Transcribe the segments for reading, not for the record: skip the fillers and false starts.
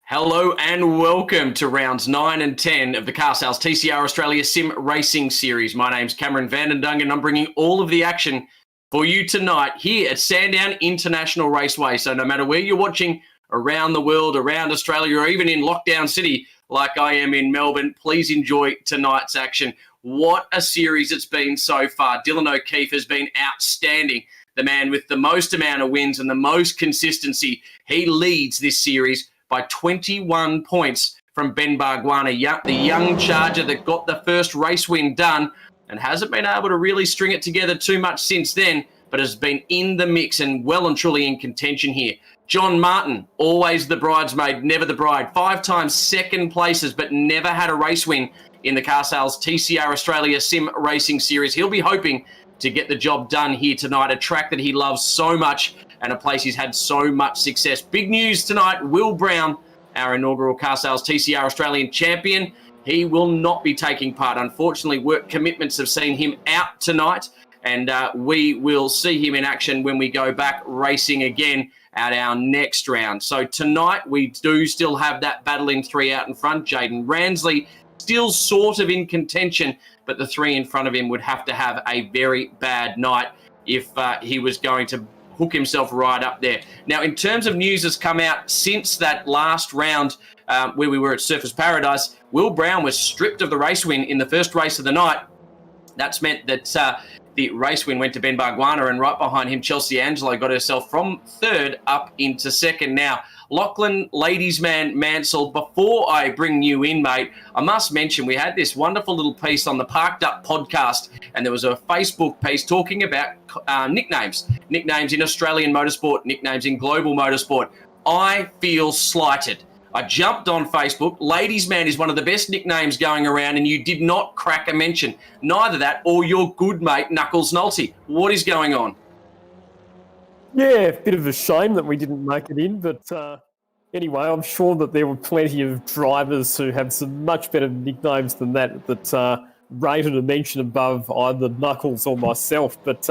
Hello and welcome to rounds 9 and 10 of the Car Sales TCR Australia Sim Racing Series. My name's Cameron Vandendung and I'm bringing all of the action for you tonight here at Sandown International Raceway. So no matter where you're watching around the world, around Australia, or even in Lockdown City like I am in Melbourne, please enjoy tonight's action. What a series it's been so far. Dylan O'Keefe has been outstanding. The man with the most amount of wins and the most consistency. He leads this series by 21 points from Ben Bargwanna, the young charger that got the first race win done and hasn't been able to really string it together too much since then, but has been in the mix and well and truly in contention here. John Martin, always the bridesmaid, never the bride. 5 times second places, but never had a race win in the Car Sales TCR Australia Sim Racing Series. He'll be hoping to get the job done here tonight, a track that he loves so much and a place he's had so much success. Big news tonight, Will Brown, our inaugural Car Sales TCR Australian champion. He will not be taking part. Unfortunately, work commitments have seen him out tonight, and we will see him in action when we go back racing again at our next round. So tonight, we do still have that battle in 3 out in front. Jaden Ransley still sort of in contention, but the 3 in front of him would have to have a very bad night if he was going to hook himself right up there. Now, in terms of news that's come out since that last round where we were at Surfers Paradise, Will Brown was stripped of the race win in the first race of the night. That's meant that the race win went to Ben Bargwanna, and right behind him, Chelsea Angelo got herself from 3rd up into 2nd. Now, Lachlan Ladies Man Mansell, before I bring you in, mate, I must mention we had this wonderful little piece on the Parked Up podcast, and there was a Facebook piece talking about nicknames in Australian motorsport, nicknames in global motorsport. I feel slighted. I jumped on Facebook. Ladies Man is one of the best nicknames going around, and you did not crack a mention. Neither that or your good mate, Knuckles Nolte. What is going on? Yeah, a bit of a shame that we didn't make it in, but anyway, I'm sure that there were plenty of drivers who have some much better nicknames than that rated a mention above either Knuckles or myself. But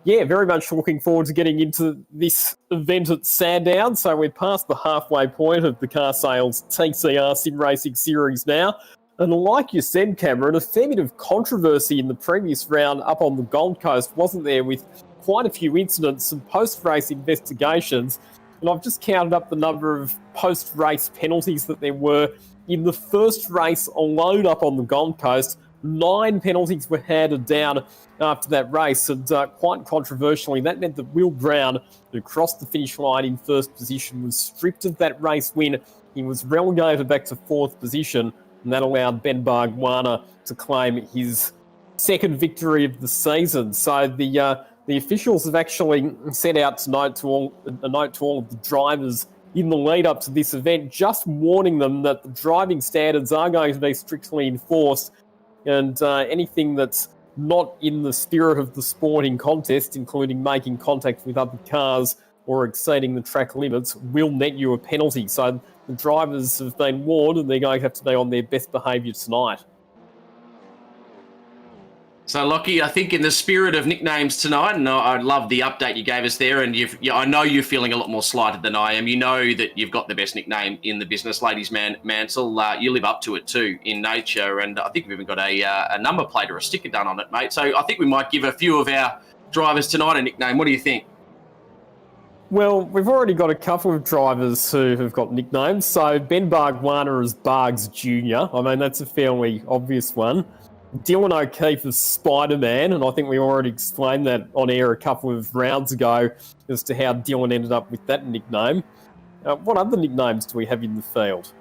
yeah, very much looking forward to getting into this event at Sandown. So we're past the halfway point of the Car Sales TCR Sim Racing Series now. And like you said, Cameron, a fair bit of controversy in the previous round up on the Gold Coast, wasn't there, with quite a few incidents and post-race investigations. And I've just counted up the number of post-race penalties that there were in the first race alone up on the Gold Coast. 9 penalties were handed down after that race, and quite controversially, that meant that Will Brown, who crossed the finish line in 1st position, was stripped of that race win. He was relegated back to 4th position, and that allowed Ben Bargwanna to claim his 2nd victory of the season. So the officials have actually sent out a note to all of the drivers in the lead up to this event, just warning them that the driving standards are going to be strictly enforced, and anything that's not in the spirit of the sporting contest, including making contact with other cars or exceeding the track limits, will net you a penalty. So the drivers have been warned, and they're going to have to be on their best behaviour tonight. So, Lockie, I think in the spirit of nicknames tonight, and I love the update you gave us there, and I know you're feeling a lot more slighted than I am. You know that you've got the best nickname in the business, Ladies Man Mansell. You live up to it too in nature, and I think we've even got a number plate or a sticker done on it, mate. So I think we might give a few of our drivers tonight a nickname. What do you think? Well, we've already got a couple of drivers who have got nicknames. So Ben Bargwanna is Bargs Jr. I mean, that's a fairly obvious one. Dylan O'Keefe is Spider-Man, and I think we already explained that on air a couple of rounds ago as to how Dylan ended up with that nickname. What other nicknames do we have in the field?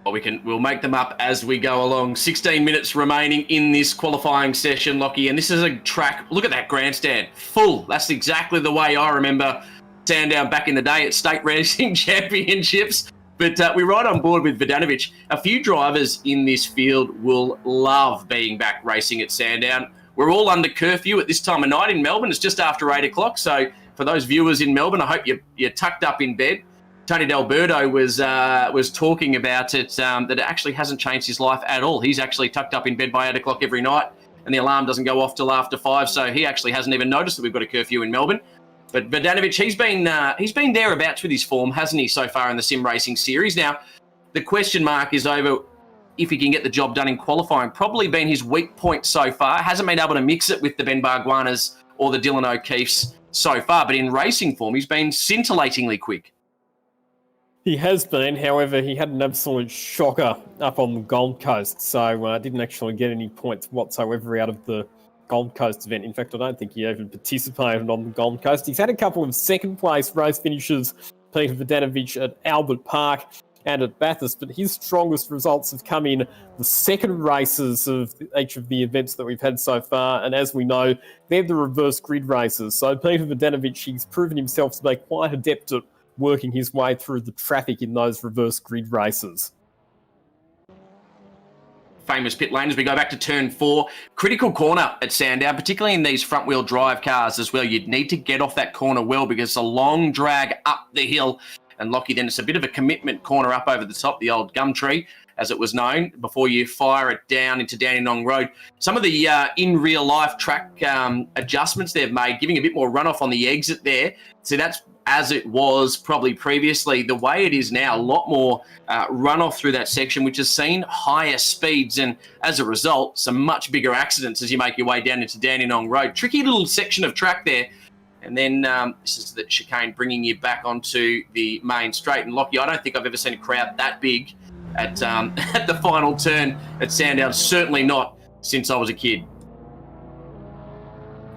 Well, we'll make them up as we go along. 16 minutes remaining in this qualifying session, Lockie, and this is a track. Look at that grandstand, full. That's exactly the way I remember Sandown back in the day at state racing championships. But we're right on board with Vodanovic. A few drivers in this field will love being back racing at Sandown. We're all under curfew at this time of night in Melbourne. It's just after 8 o'clock. So for those viewers in Melbourne, I hope you're tucked up in bed. Tony D'Alberto was talking about it, that it actually hasn't changed his life at all. He's actually tucked up in bed by 8 o'clock every night, and the alarm doesn't go off till after 5. So he actually hasn't even noticed that we've got a curfew in Melbourne. But Vodanovic, he's been thereabouts with his form, hasn't he, so far in the sim racing series? Now, the question mark is over if he can get the job done in qualifying. Probably been his weak point so far. Hasn't been able to mix it with the Ben Bargwannas or the Dylan O'Keefes so far. But in racing form, he's been scintillatingly quick. He has been, however, he had an absolute shocker up on the Gold Coast, so didn't actually get any points whatsoever out of the Gold Coast event. In fact, I don't think he even participated on the Gold Coast. He's had a couple of second-place race finishes, Peter Vodanovic, at Albert Park and at Bathurst, but his strongest results have come in the second races of each of the events that we've had so far, and as we know, they're the reverse grid races. So Peter Vodanovic, he's proven himself to be quite adept at working his way through the traffic in those reverse grid races. Famous pit lane as we go back to turn 4. Critical corner at Sandown, particularly in these front-wheel drive cars as well. You'd need to get off that corner well because it's a long drag up the hill. And Lockie, then it's a bit of a commitment corner up over the top, the old Gumtree, as it was known, before you fire it down into Dandenong Road. Some of the in real life track adjustments they've made, giving a bit more runoff on the exit there. So that's as it was probably previously. The way it is now, a lot more runoff through that section, which has seen higher speeds and as a result, some much bigger accidents as you make your way down into Dandenong Road. Tricky little section of track there. And then this is the chicane bringing you back onto the main straight. And Lockie, I don't think I've ever seen a crowd that big at the final turn at Sandown. Certainly not since I was a kid.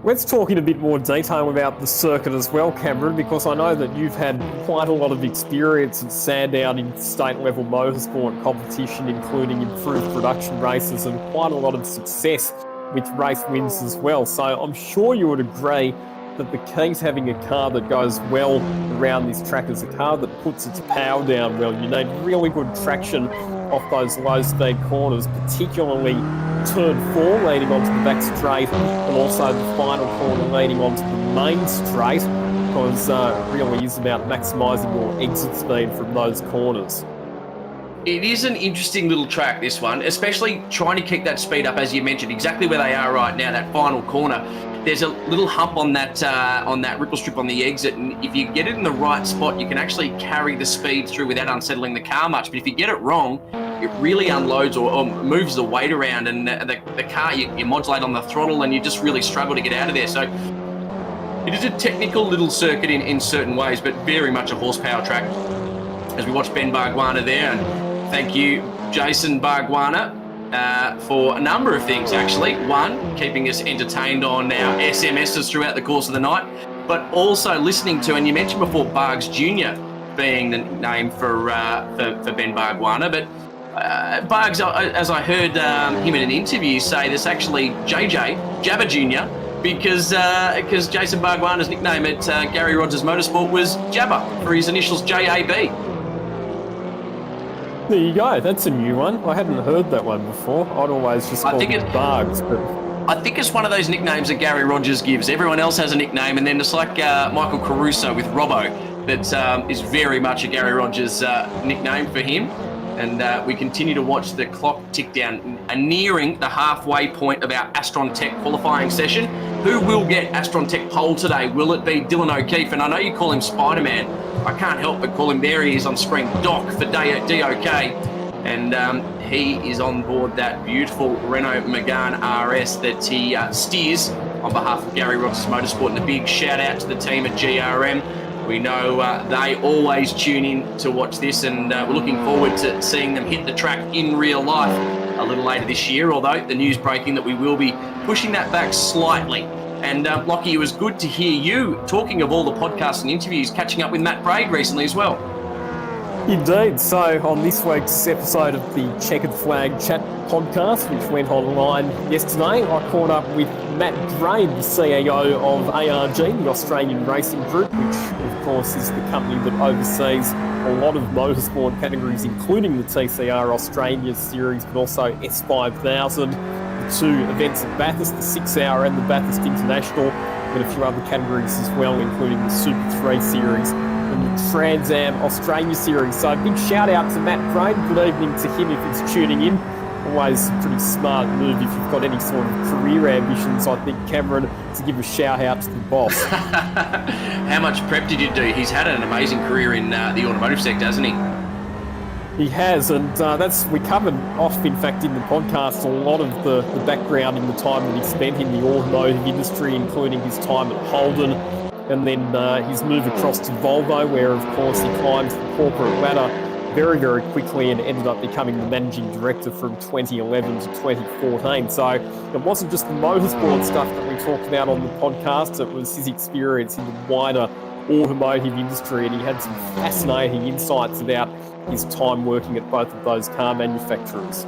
Let's talk in a bit more detail about the circuit as well, Cameron, because I know that you've had quite a lot of experience at Sandown in state-level motorsport competition, including improved production races and quite a lot of success with race wins as well. So I'm sure you would agree that the key to having a car that goes well around this track is a car that puts its power down well. You need really good traction off those low-speed corners, particularly turn 4 leading onto the back straight and also the final corner leading onto the main straight, because it really is about maximising your exit speed from those corners. It is an interesting little track, this one, especially trying to keep that speed up, as you mentioned, exactly where they are right now, that final corner. There's a little hump on that ripple strip on the exit, and if you get it in the right spot, you can actually carry the speed through without unsettling the car much. But if you get it wrong, it really unloads or moves the weight around, and the car, you modulate on the throttle, and you just really struggle to get out of there. So it is a technical little circuit in certain ways, but very much a horsepower track. As we watch Ben Bargwanna there, and thank you, Jason Bargwanna, for a number of things, actually. One, keeping us entertained on our SMSs throughout the course of the night, but also listening to, and you mentioned before, Bargs Jr. being the name for Ben Bargwanna, but Bargs, as I heard him in an interview say, this actually Jabba Jr., because Jason Bargwanna's nickname at Gary Rogers Motorsport was Jabba, for his initials JAB. There you go. That's a new one. I hadn't heard that one before. I'd always just call it Bargs. But I think it's one of those nicknames that Gary Rogers gives. Everyone else has a nickname, and then it's like Michael Caruso with Robbo. That is very much a Gary Rogers nickname for him. And we continue to watch the clock tick down, nearing the halfway point of our Astron Tech qualifying session. Who will get Astron Tech pole today? Will it be Dylan O'Keefe? And I know you call him Spider-Man. I can't help but call him, there he is on screen, Doc for DOK. And he is on board that beautiful Renault Megane RS that he steers on behalf of Gary Rogers Motorsport. And a big shout out to the team at GRM. We know they always tune in to watch this, and we're looking forward to seeing them hit the track in real life a little later this year, although the news breaking that we will be pushing that back slightly. And Lockie, it was good to hear you talking of all the podcasts and interviews, catching up with Matt Braid recently as well. Indeed. So on this week's episode of the Checkered Flag Chat podcast, which went online yesterday, I caught up with Matt Braid, the CEO of ARG, the Australian Racing Group, which of course is the company that oversees a lot of motorsport categories, including the TCR Australia Series, but also S5000, the two events at Bathurst, the 6 Hour and the Bathurst International, and a few other categories as well, including the Super 3 Series and the Trans Am Australia Series. So a big shout out to Matt Braid. Good evening to him if he's tuning in. Always a pretty smart move if you've got any sort of career ambitions, I think, Cameron, to give a shout out to the boss. How much prep did you do? He's had an amazing career in the automotive sector, hasn't he? He has, and we covered off, in fact, in the podcast, a lot of the background in the time that he spent in the automotive industry, including his time at Holden, and then his move across to Volvo, where, of course, he climbed the corporate ladder very, very quickly and ended up becoming the managing director from 2011 to 2014. So it wasn't just the motorsport stuff that we talked about on the podcast, it was his experience in the wider automotive industry, and he had some fascinating insights about his time working at both of those car manufacturers.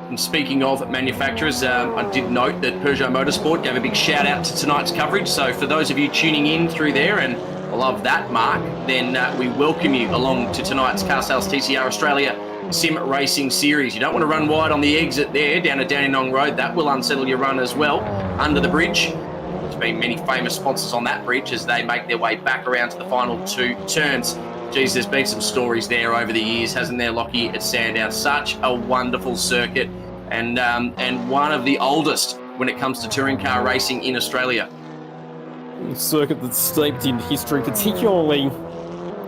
And speaking of manufacturers, I did note that Peugeot Motorsport gave a big shout out to tonight's coverage. So for those of you tuning in through there, and I love that, Mark, then we welcome you along to tonight's Car Sales TCR Australia Sim Racing Series. You don't want to run wide on the exit there down at Dandenong Road. That will unsettle your run as well. Under the bridge, there's been many famous sponsors on that bridge as they make their way back around to the final two turns. Geez, there's been some stories there over the years, hasn't there, Lockie, at Sandown? Such a wonderful circuit, and one of the oldest when it comes to touring car racing in Australia. A circuit that's steeped in history, particularly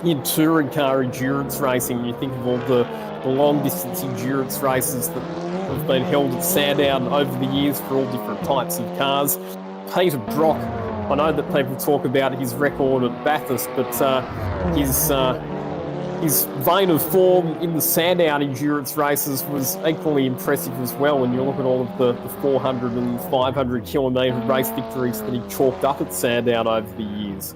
in touring car endurance racing. You think of all the long-distance endurance races that have been held at Sandown over the years for all different types of cars. Peter Brock, I know that people talk about his record at Bathurst, but his vein of form in the Sandown endurance races was equally impressive as well. When you look at all of the 400 and 500 kilometre race victories that he chalked up at Sandown over the years.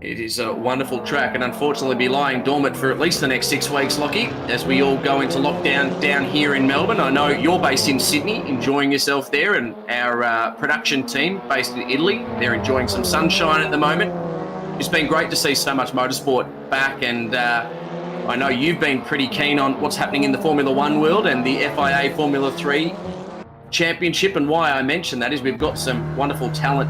It is a wonderful track, and unfortunately be lying dormant for at least the next 6 weeks, Lockie, as we all go into lockdown down here in Melbourne. I know you're based in Sydney, enjoying yourself there, and our production team based in Italy, they're enjoying some sunshine at the moment. It's been great to see so much motorsport back, and I know you've been pretty keen on what's happening in the Formula One world and the FIA Formula 3 Championship. And why I mention that is we've got some wonderful talent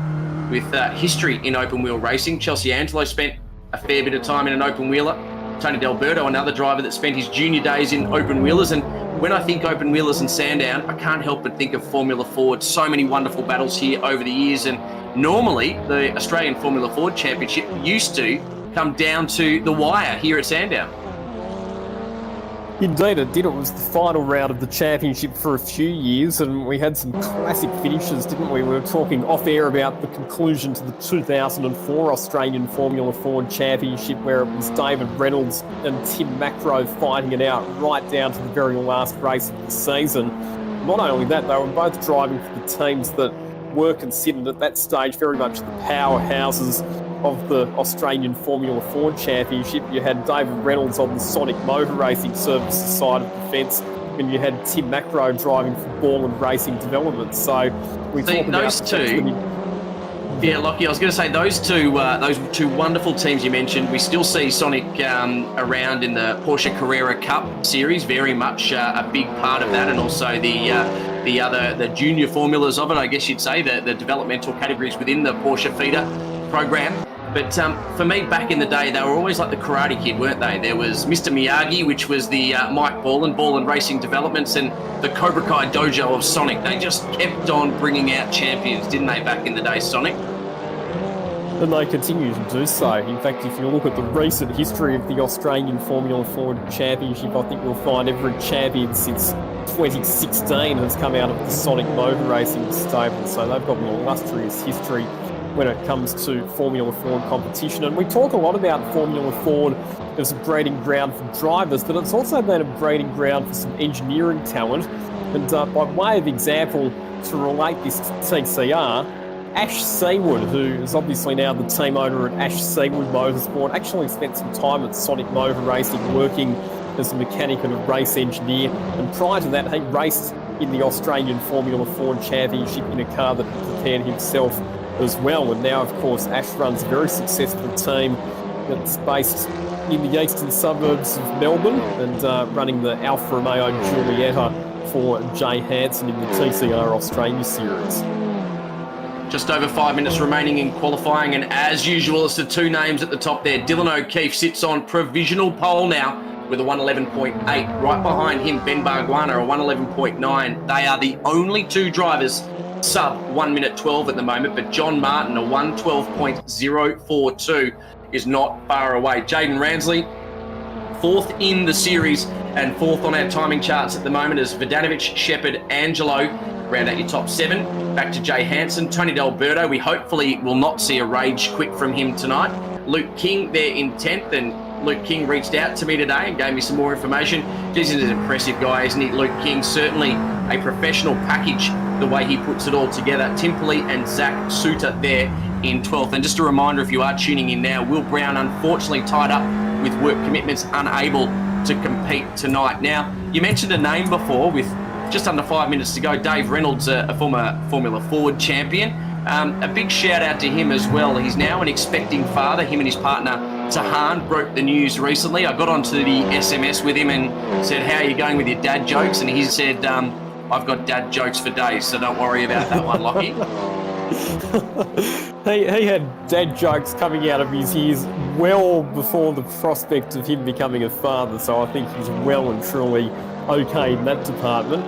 with history in open wheel racing. Chelsea Angelo spent a fair bit of time in an open wheeler. Tony D'Alberto, another driver that spent his junior days in open wheelers. And when I think open wheelers and Sandown, I can't help but think of Formula Ford. So many wonderful battles here over the years, and normally the Australian Formula Ford Championship used to come down to the wire here at Sandown. Indeed it did. It was the final round of the championship for a few years, and we had some classic finishes, didn't we? We were talking off-air about the conclusion to the 2004 Australian Formula Ford Championship, where it was David Reynolds and Tim Macro fighting it out right down to the very last race of the season. Not only that, they were both driving for the teams that were considered at that stage very much the powerhouses of the Australian Formula Ford Championship. You had David Reynolds on the Sonic Motor Racing Services side of the fence, and you had Tim Macro driving for Borland Racing Development. So we talk about those two. Yeah, Lockie, I was going to say those two wonderful teams you mentioned. We still see Sonic around in the Porsche Carrera Cup series, very much a big part of that, and also the junior formulas of it, I guess you'd say, the developmental categories within the Porsche feeder program. But for me, back in the day, they were always like the Karate Kid, weren't they? There was Mr. Miyagi, which was the Mike Ball and Racing Developments, and the Cobra Kai Dojo of Sonic. They just kept on bringing out champions, didn't they, back in the day, Sonic? And they continue to do so. In fact, if you look at the recent history of the Australian Formula Ford Championship, I think you'll find every champion since 2016 has come out of the Sonic Motor Racing stable. So they've got an illustrious history when it comes to Formula Ford competition. And we talk a lot about Formula Ford as a breeding ground for drivers, but it's also been a breeding ground for some engineering talent. And by way of example, to relate this to TCR, Ash Seawood, who is obviously now the team owner at Ash Seawood Motorsport, actually spent some time at Sonic Motor Racing working as a mechanic and a race engineer. And prior to that, he raced in the Australian Formula Ford Championship in a car that he prepared himself as well. And now, of course, Ash runs a very successful team that's based in the eastern suburbs of Melbourne and running the Alfa Romeo Giulietta for Jay Hansen in the TCR Australia Series. Just over 5 minutes remaining in qualifying, and as usual, it's the two names at the top there. Dylan O'Keefe sits on provisional pole now with a 111.8. Right behind him, Ben Barguana, a 111.9. They are the only two drivers sub 1 minute 12 at the moment, but John Martin, a 112.042, is not far away. Jaden Ransley, fourth in the series and fourth on our timing charts at the moment as Vidanovic, Shepard, Angelo round out your top seven. Back to Jay Hansen, Tony D'Alberto. We hopefully will not see a rage quit from him tonight. Luke King there in 10th, and Luke King reached out to me today and gave me some more information. He's an impressive guy, isn't he? Luke King, certainly a professional package, the way he puts it all together. Tim Polite and Zach Suter there in 12th. And just a reminder, if you are tuning in now, Will Brown unfortunately tied up with work commitments, unable to compete tonight. Now, you mentioned a name before with just under 5 minutes to go. Dave Reynolds, a former Formula Ford champion. A big shout out to him as well. He's now an expecting father. Him and his partner Tahan broke the news recently. I got onto the SMS with him and said, "How are you going with your dad jokes?" And he said, "I've got dad jokes for days, so don't worry about that one, Lockie." He had dad jokes coming out of his ears well before the prospect of him becoming a father, so I think he's well and truly okay in that department.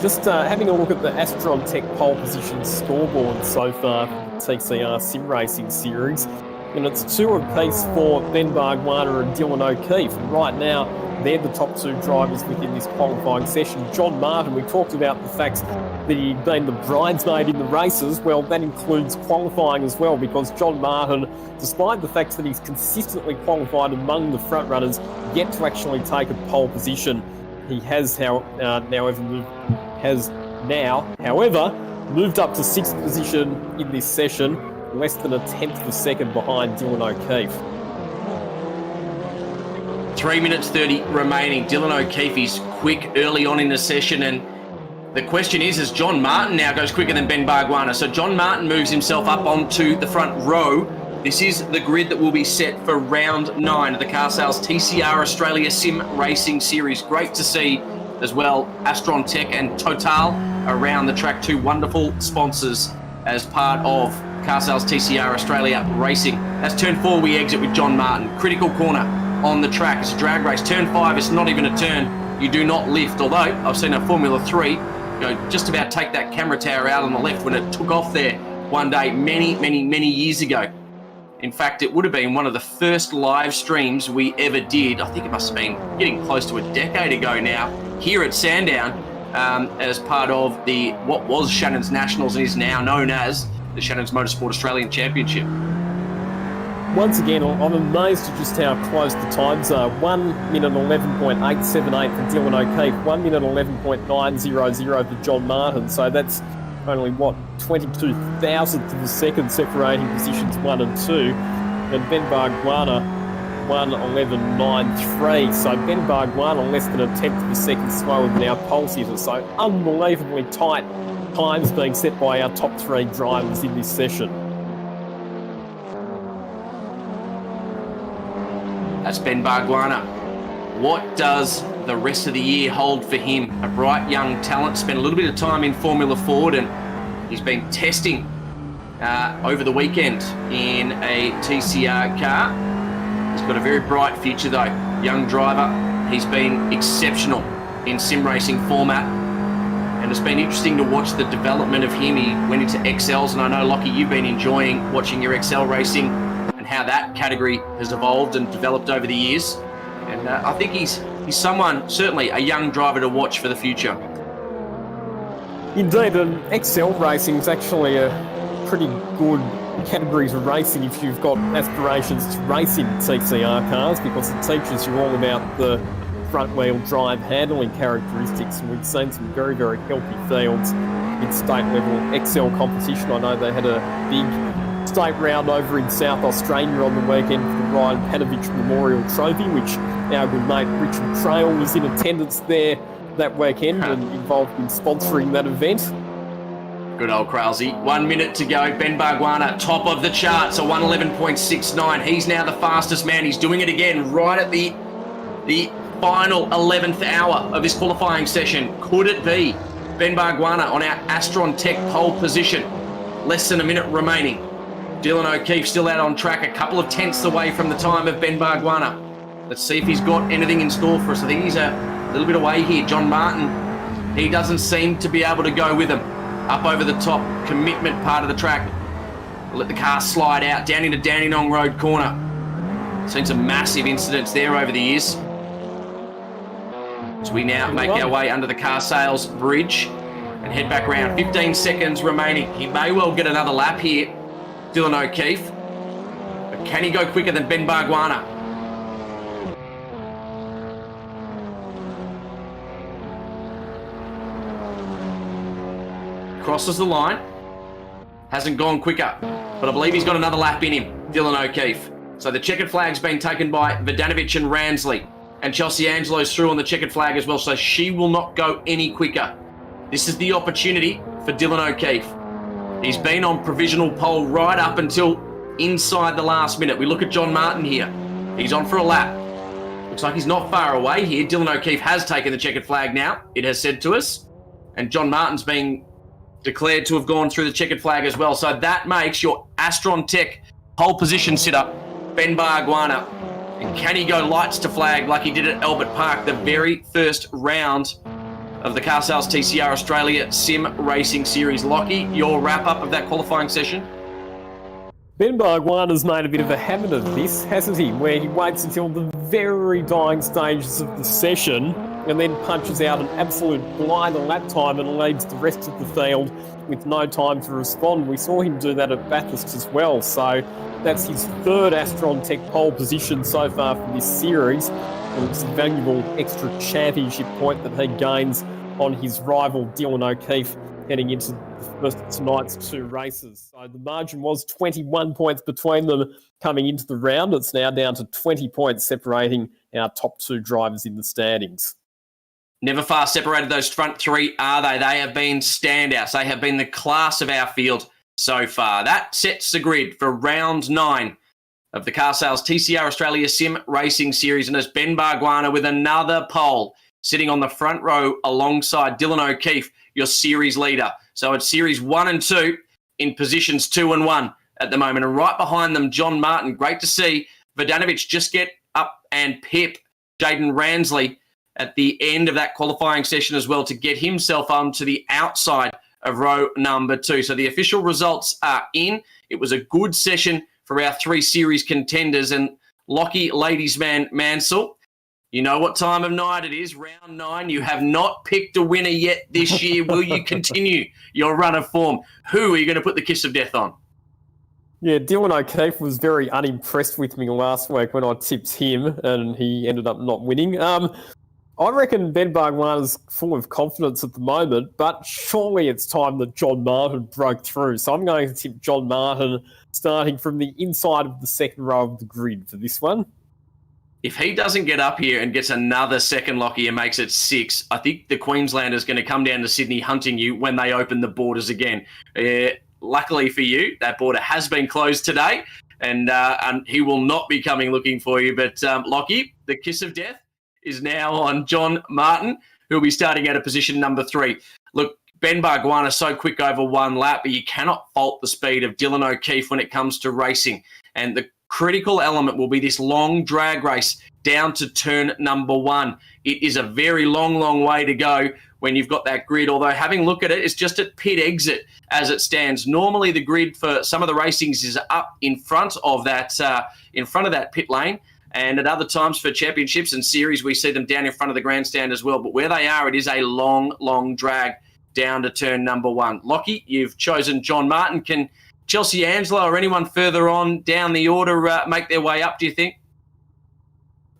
Just having a look at the Astron Tech pole position scoreboard so far for the TCR Simracing Series, and it's two apiece for Ben Barguana and Dylan O'Keefe. And right now, they're the top two drivers within this qualifying session. John Martin, we talked about the fact that he'd been the bridesmaid in the races. Well, that includes qualifying as well, because John Martin, despite the fact that he's consistently qualified among the front runners, yet to actually take a pole position. He has, however, moved up to sixth position in this session, less than a tenth of a second behind Dylan O'Keefe. 3 minutes 30 remaining. Dylan O'Keefe is quick early on in the session, and the question is John Martin now goes quicker than Ben Barguana. So John Martin moves himself up onto the front row. This is the grid that will be set for round 9 of the Car Sales TCR Australia Sim Racing Series. Great to see as well Astron Tech and Total around the track, two wonderful sponsors as part of Car Sales TCR Australia Racing. That's turn 4 we exit with John Martin. Critical corner on the track. It's a drag race. Turn 5, it's not even a turn. You do not lift, although I've seen a Formula 3 just about take that camera tower out on the left when it took off there one day many years ago. In fact, it would have been one of the first live streams we ever did. I think it must have been getting close to a decade ago now, here at Sandown, as part of what was Shannon's Nationals and is now known as the Shannon's Motorsport Australian Championship. Once again, I'm amazed at just how close the times are. 1 minute 11.878 for Dylan O'Keefe, 1 minute 11.900 for John Martin. So that's only, 22 thousandths of a second separating positions 1 and 2. And Ben Barguana, 1:11.93. So Ben Barguana less than a tenth of a second slower than our pole sitter. So unbelievably tight times being set by our top three drivers in this session. That's Ben Barguana. What does the rest of the year hold for him? A bright young talent, spent a little bit of time in Formula Ford, and he's been testing over the weekend in a TCR car. He's got a very bright future though. Young driver. He's been exceptional in sim racing format. And it's been interesting to watch the development of him. He went into XLs, and I know, Lockie, you've been enjoying watching your XL racing and how that category has evolved and developed over the years. And I think he's someone, certainly a young driver to watch for the future. Indeed, and XL racing is actually a pretty good category to racing if you've got aspirations to race in TCR cars, because it teaches you all about the front-wheel drive handling characteristics, and we've seen some very, very healthy fields in state-level XL competition. I know they had a big state round over in South Australia on the weekend for the Ryan Panovich Memorial Trophy, which our good mate Richard Trail was in attendance there that weekend and involved in sponsoring that event. Good old Kralsey. 1 minute to go. Ben Barguana, top of the charts, a 1:11.69. He's now the fastest man. He's doing it again right at the final 11th hour of this qualifying session. Could it be Ben Barguana on our Astron Tech pole position? Less than a minute remaining. Dylan O'Keefe still out on track, a couple of tenths away from the time of Ben Barguana. Let's see if he's got anything in store for us. I think he's a little bit away here. John Martin, he doesn't seem to be able to go with him. Up over the top, commitment part of the track. We'll let the car slide out down into Dandenong Road corner. Seen some massive incidents there over the years. So we now make our way under the car sales bridge and head back around. 15 seconds remaining. He may well get another lap here, Dylan O'Keefe. But can he go quicker than Ben Barguana? Crosses the line. Hasn't gone quicker, but I believe he's got another lap in him, Dylan O'Keefe. So the checkered flag's been taken by Vodanovic and Ransley. And Chelsea Angelo's through on the checkered flag as well, so she will not go any quicker. This is the opportunity for Dylan O'Keefe. He's been on provisional pole right up until inside the last minute. We look at John Martin here. He's on for a lap. Looks like he's not far away here. Dylan O'Keefe has taken the checkered flag now, it has said to us. And John Martin's being declared to have gone through the checkered flag as well. So that makes your Astron Tech pole position sitter, Ben Barguana. And can he go lights to flag like he did at Albert Park, the very first round of the Car Sales TCR Australia Sim Racing Series? Lockie, your wrap-up of that qualifying session? Ben Barguana's made a bit of a habit of this, hasn't he? Where he waits until the very dying stages of the session and then punches out an absolute blinder lap time and leads the rest of the field with no time to respond. We saw him do that at Bathurst as well, so that's his third Astron Tech pole position so far for this series, and it's a valuable extra championship point that he gains on his rival Dylan O'Keefe heading into the first of tonight's two races. So the margin was 21 points between them coming into the round. It's now down to 20 points separating our top two drivers in the standings. Never far separated, those front three, are they? They have been standouts. They have been the class of our field so far. That sets the grid for round 9 of the Car Sales TCR Australia Sim Racing Series. And as Ben Barguana with another pole sitting on the front row alongside Dylan O'Keefe, your series leader. So it's series 1 and 2 in positions 2 and 1 at the moment. And right behind them, John Martin. Great to see Vodanovic just get up and pip Jaden Ransley at the end of that qualifying session as well to get himself onto the outside of row number 2. So the official results are in. It was a good session for our 3 series contenders. And Lockie, ladies man Mansell, you know what time of night it is, round 9. You have not picked a winner yet this year. Will you continue your run of form? Who are you going to put the kiss of death on? Yeah, Dylan O'Keefe was very unimpressed with me last week when I tipped him and he ended up not winning. I reckon Ben Barguana's full of confidence at the moment, but surely it's time that John Martin broke through. So I'm going to tip John Martin starting from the inside of the second row of the grid for this one. If he doesn't get up here and gets another second Lockie and makes it 6, I think the Queenslander's going to come down to Sydney hunting you when they open the borders again. Luckily for you, that border has been closed today, and he will not be coming looking for you. But Lockie, the kiss of death is now on John Martin, who'll be starting out of position number 3. Look, Ben Bargwanna so quick over one lap, but you cannot fault the speed of Dylan O'Keefe when it comes to racing. And the critical element will be this long drag race down to turn number 1. It is a very long, long way to go when you've got that grid, although having a look at it, it's just at pit exit as it stands. Normally the grid for some of the racings is up in front of that pit lane, and at other times for championships and series, we see them down in front of the grandstand as well. But where they are, it is a long, long drag down to turn number 1. Lockie, you've chosen John Martin. Can Chelsea Angela or anyone further on down the order make their way up, do you think?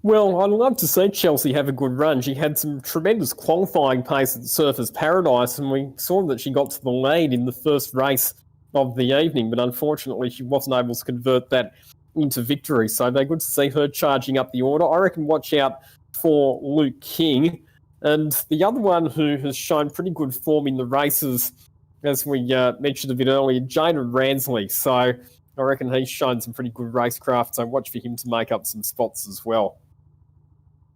Well, I'd love to see Chelsea have a good run. She had some tremendous qualifying pace at Surfers Paradise, and we saw that she got to the lead in the first race of the evening, but unfortunately she wasn't able to convert that into victory. So they're good to see her charging up the order. I reckon watch out for Luke King. And the other one who has shown pretty good form in the races, as we mentioned a bit earlier, Jaden Ransley. So I reckon he's shown some pretty good racecraft, so watch for him to make up some spots as well.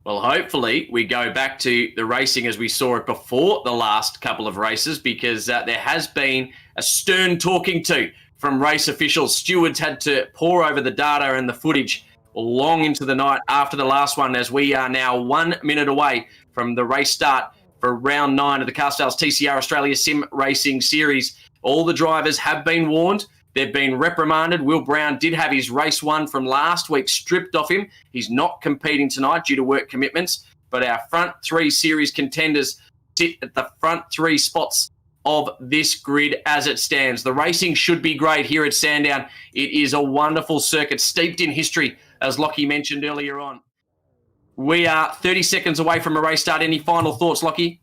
Well, hopefully we go back to the racing as we saw it before the last couple of races, because there has been a stern talking to from race officials. Stewards had to pore over the data and the footage long into the night after the last one, as we are now 1 minute away from the race start for round 9 of the Carsales TCR Australia Sim Racing Series. All the drivers have been warned. They've been reprimanded. Will Brown did have his race 1 from last week stripped off him. He's not competing tonight due to work commitments. But our front 3 series contenders sit at the front 3 spots of this grid as it stands. The racing should be great here at Sandown. It is a wonderful circuit steeped in history, as Lockie mentioned earlier on. We are 30 seconds away from a race start. Any final thoughts, Lockie?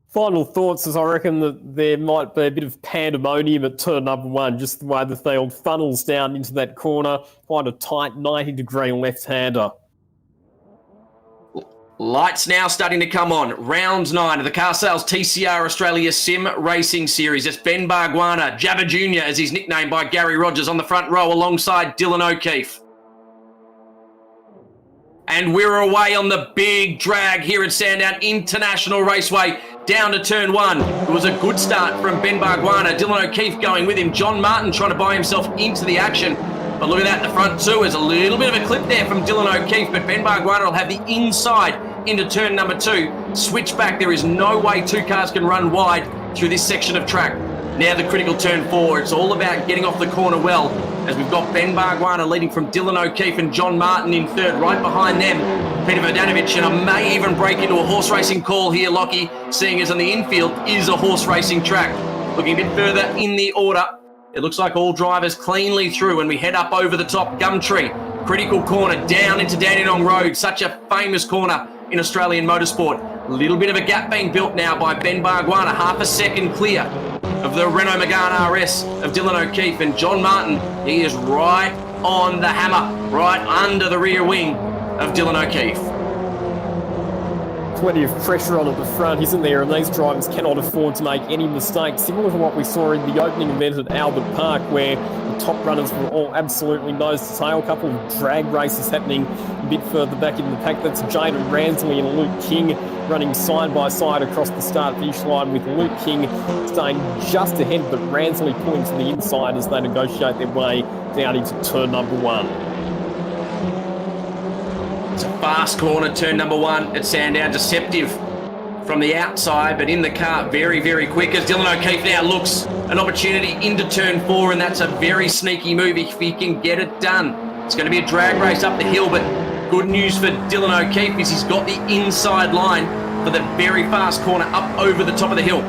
Final thoughts is I reckon that there might be a bit of pandemonium at turn number 1, just the way the field funnels down into that corner, quite a tight 90-degree left-hander. Lights now starting to come on. Round 9 of the Carsales TCR Australia Sim Racing Series. It's Ben Bargwanna, Jabba Jr. as he's nicknamed by Gary Rogers, on the front row alongside Dylan O'Keefe. And we're away on the big drag here at Sandown International Raceway down to turn 1. It was a good start from Ben Bargwanna. Dylan O'Keefe going with him. John Martin trying to buy himself into the action. But look at that in the front too. There's a little bit of a clip there from Dylan O'Keefe, but Ben Bargwanna will have the inside into turn number 2. Switch back. There is no way 2 cars can run wide through this section of track. Now the critical turn 4. It's all about getting off the corner well, as we've got Ben Bargwanna leading from Dylan O'Keefe and John Martin in third. Right behind them, Peter Vodanovic, and I may even break into a horse racing call here, Lockie, seeing as on the infield is a horse racing track. Looking a bit further in the order, it looks like all drivers cleanly through, and we head up over the top Gumtree. Critical corner down into Dandenong Road, such a famous corner in Australian motorsport. A little bit of a gap being built now by Ben Bargwanna, half a second clear of the Renault Megane RS of Dylan O'Keefe, and John Martin, he is right on the hammer, right under the rear wing of Dylan O'Keefe. Plenty of pressure on at the front, isn't there? And these drivers cannot afford to make any mistakes, similar to what we saw in the opening event at Albert Park, where the top runners were all absolutely nose to tail. A couple of drag races happening a bit further back in the pack. That's Jaden Ransley and Luke King running side by side across the start-finish line, with Luke King staying just ahead, but Ransley pulling to the inside as they negotiate their way down into turn number 1. It's a fast corner, turn number 1 at Sandown. Deceptive from the outside, but in the car very, very quick, as Dylan O'Keefe now looks an opportunity into turn 4, and that's a very sneaky move if he can get it done. It's going to be a drag race up the hill, but good news for Dylan O'Keefe is he's got the inside line for the very fast corner up over the top of the hill.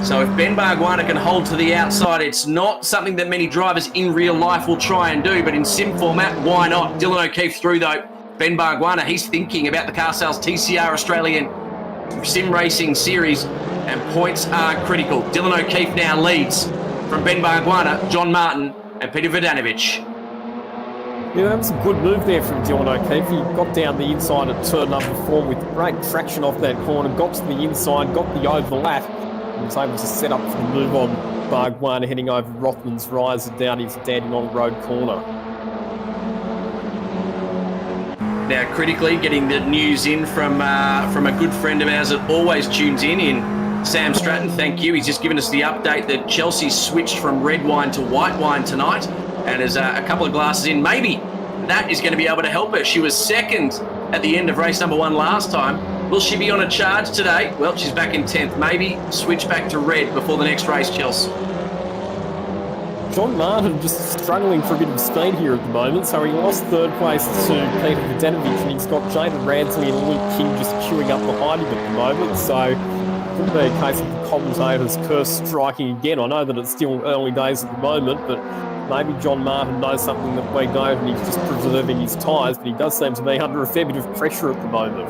So if Ben Bargwanna can hold to the outside, it's not something that many drivers in real life will try and do, but in sim format, why not? Dylan O'Keefe through though. Ben Bargwanna, he's thinking about the Carsales TCR Australian Sim Racing Series, and points are critical. Dylan O'Keefe now leads from Ben Bargwanna, John Martin and Peter Vodanovic. Yeah, that was a good move there from Dylan O'Keefe. He got down the inside at turn number 4 with great traction off that corner, got to the inside, got the overlap, and was able to set up for the move on Bargwanna heading over Rothman's Rise and down into Dandenong Road corner. Now, critically, getting the news in from a good friend of ours that always tunes in Sam Stratton, thank you. He's just given us the update that Chelsea switched from red wine to white wine tonight and is a couple of glasses in. Maybe that is going to be able to help her. She was second at the end of race number 1 last time. Will she be on a charge today? Well, she's back in 10th. Maybe switch back to red before the next race, Chelsea. John Martin just struggling for a bit of speed here at the moment, so he lost third place to Peter Vodanovic, and he's got Jaden Ransley and Luke King just queuing up behind him at the moment, so it could be a case of the commentator's curse striking again. I know that it's still early days at the moment, but maybe John Martin knows something that we don't, and he's just preserving his tyres, but he does seem to be under a fair bit of pressure at the moment.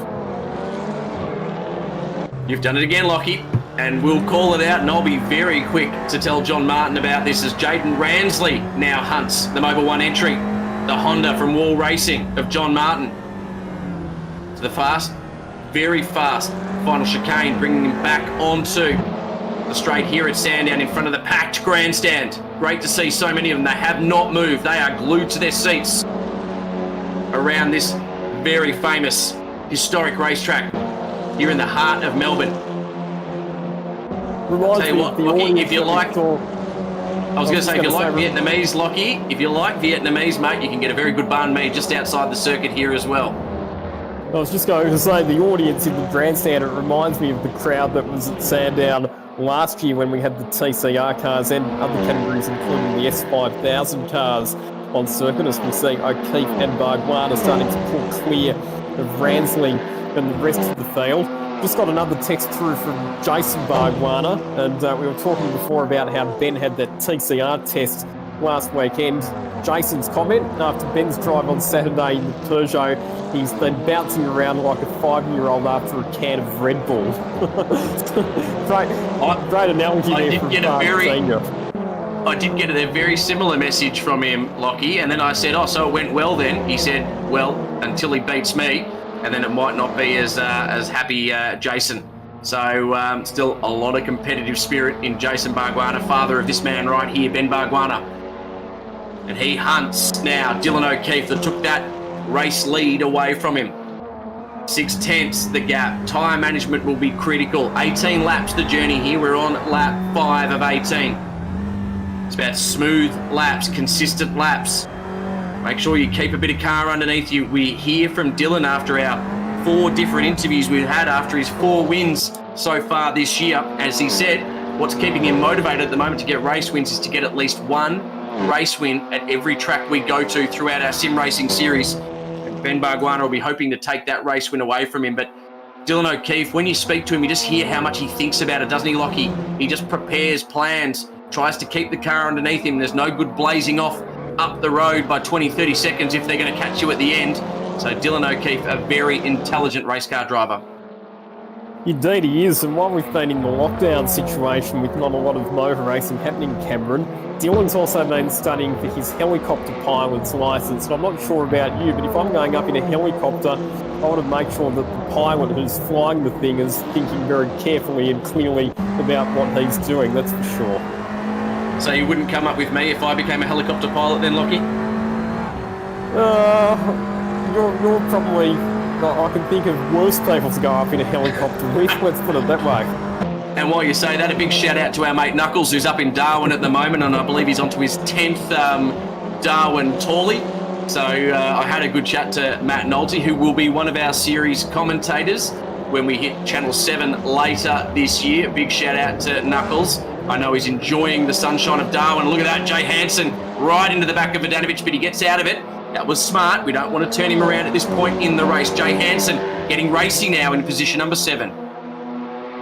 You've done it again, Lockie, and we'll call it out, and I'll be very quick to tell John Martin about this as Jaden Ransley now hunts the Mobil 1 entry, the Honda from Wall Racing of John Martin. To the fast, very fast final chicane, bringing him back onto the straight here at Sandown in front of the packed grandstand. Great to see so many of them. They have not moved. They are glued to their seats around this very famous historic racetrack here in the heart of Melbourne. Tell you what, Lockie, if you like, I was going to say, if you like Vietnamese, Lockie, if you like Vietnamese, mate, you can get a very good banh mi just outside the circuit here as well. I was just going to say, the audience in the grandstand, it reminds me of the crowd that was at Sandown last year when we had the TCR cars and other categories, including the S5000 cars on circuit, as we see O'Keefe and Bargwana starting to pull clear of Ransley and the rest of the field. Just got another text through from Jason Bargwana, and we were talking before about how Ben had that TCR test last weekend. Jason's comment, after Ben's drive on Saturday in the Peugeot, he's been bouncing around like a 5-year-old after a can of Red Bull. great analogy there from Senior. I did get a very similar message from him, Lockie, and then I said, oh, so it went well then? He said, well, until he beats me, and then it might not be as happy Jason. So still a lot of competitive spirit in Jason Bargwana, father of this man right here, Ben Bargwana. And he hunts now Dylan O'Keefe that took that race lead away from him. 6/10 the gap. Tyre management will be critical. 18 laps the journey here. We're on lap 5 of 18. It's about smooth laps, consistent laps. Make sure you keep a bit of car underneath you. We hear from Dylan after our 4 different interviews we've had after his 4 wins so far this year. As he said, what's keeping him motivated at the moment to get race wins is to get at least 1 race win at every track we go to throughout our sim racing series. And Ben Bargwana will be hoping to take that race win away from him. But Dylan O'Keefe, when you speak to him, you just hear how much he thinks about it, doesn't he, Lockie? He just prepares plans, tries to keep the car underneath him. There's no good blazing off up the road by 20, 30 seconds if they're going to catch you at the end. So Dylan O'Keefe, a very intelligent race car driver. Indeed he is, and while we've been in the lockdown situation with not a lot of motor racing happening, Cameron, Dylan's also been studying for his helicopter pilot's licence. And I'm not sure about you, but if I'm going up in a helicopter, I want to make sure that the pilot who's flying the thing is thinking very carefully and clearly about what he's doing, that's for sure. So you wouldn't come up with me if I became a helicopter pilot then, Lockie? You're probably... I can think of worse people to go up in a helicopter with, let's put it that way. And while you say that, a big shout out to our mate Knuckles, who's up in Darwin at the moment, and I believe he's onto his 10th Darwin Tawley. So I had a good chat to Matt Nolte, who will be one of our series commentators when we hit Channel 7 later this year. Big shout out to Knuckles. I know he's enjoying the sunshine of Darwin. Look at that, Jay Hansen right into the back of Vodanovic, but he gets out of it. That was smart. We don't want to turn him around at this point in the race. Jay Hansen getting racy now in position number 7.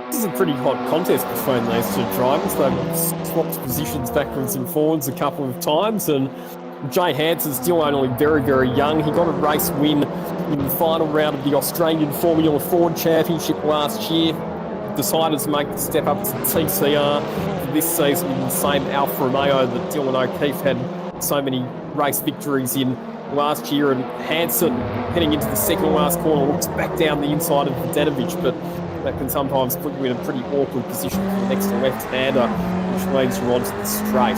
This is a pretty hot contest between those two drivers. They've swapped positions backwards and forwards a couple of times, and Jay Hansen's still only very, very young. He got a race win in the final round of the Australian Formula Ford Championship last year. Decided to make the step up to TCR for this season in the same Alfa Romeo that Dylan O'Keefe had so many race victories in last year. And Hansen, heading into the second last corner, looks back down the inside of Vodanovic, but that can sometimes put you in a pretty awkward position for the next left-hander, which leads you onto the straight.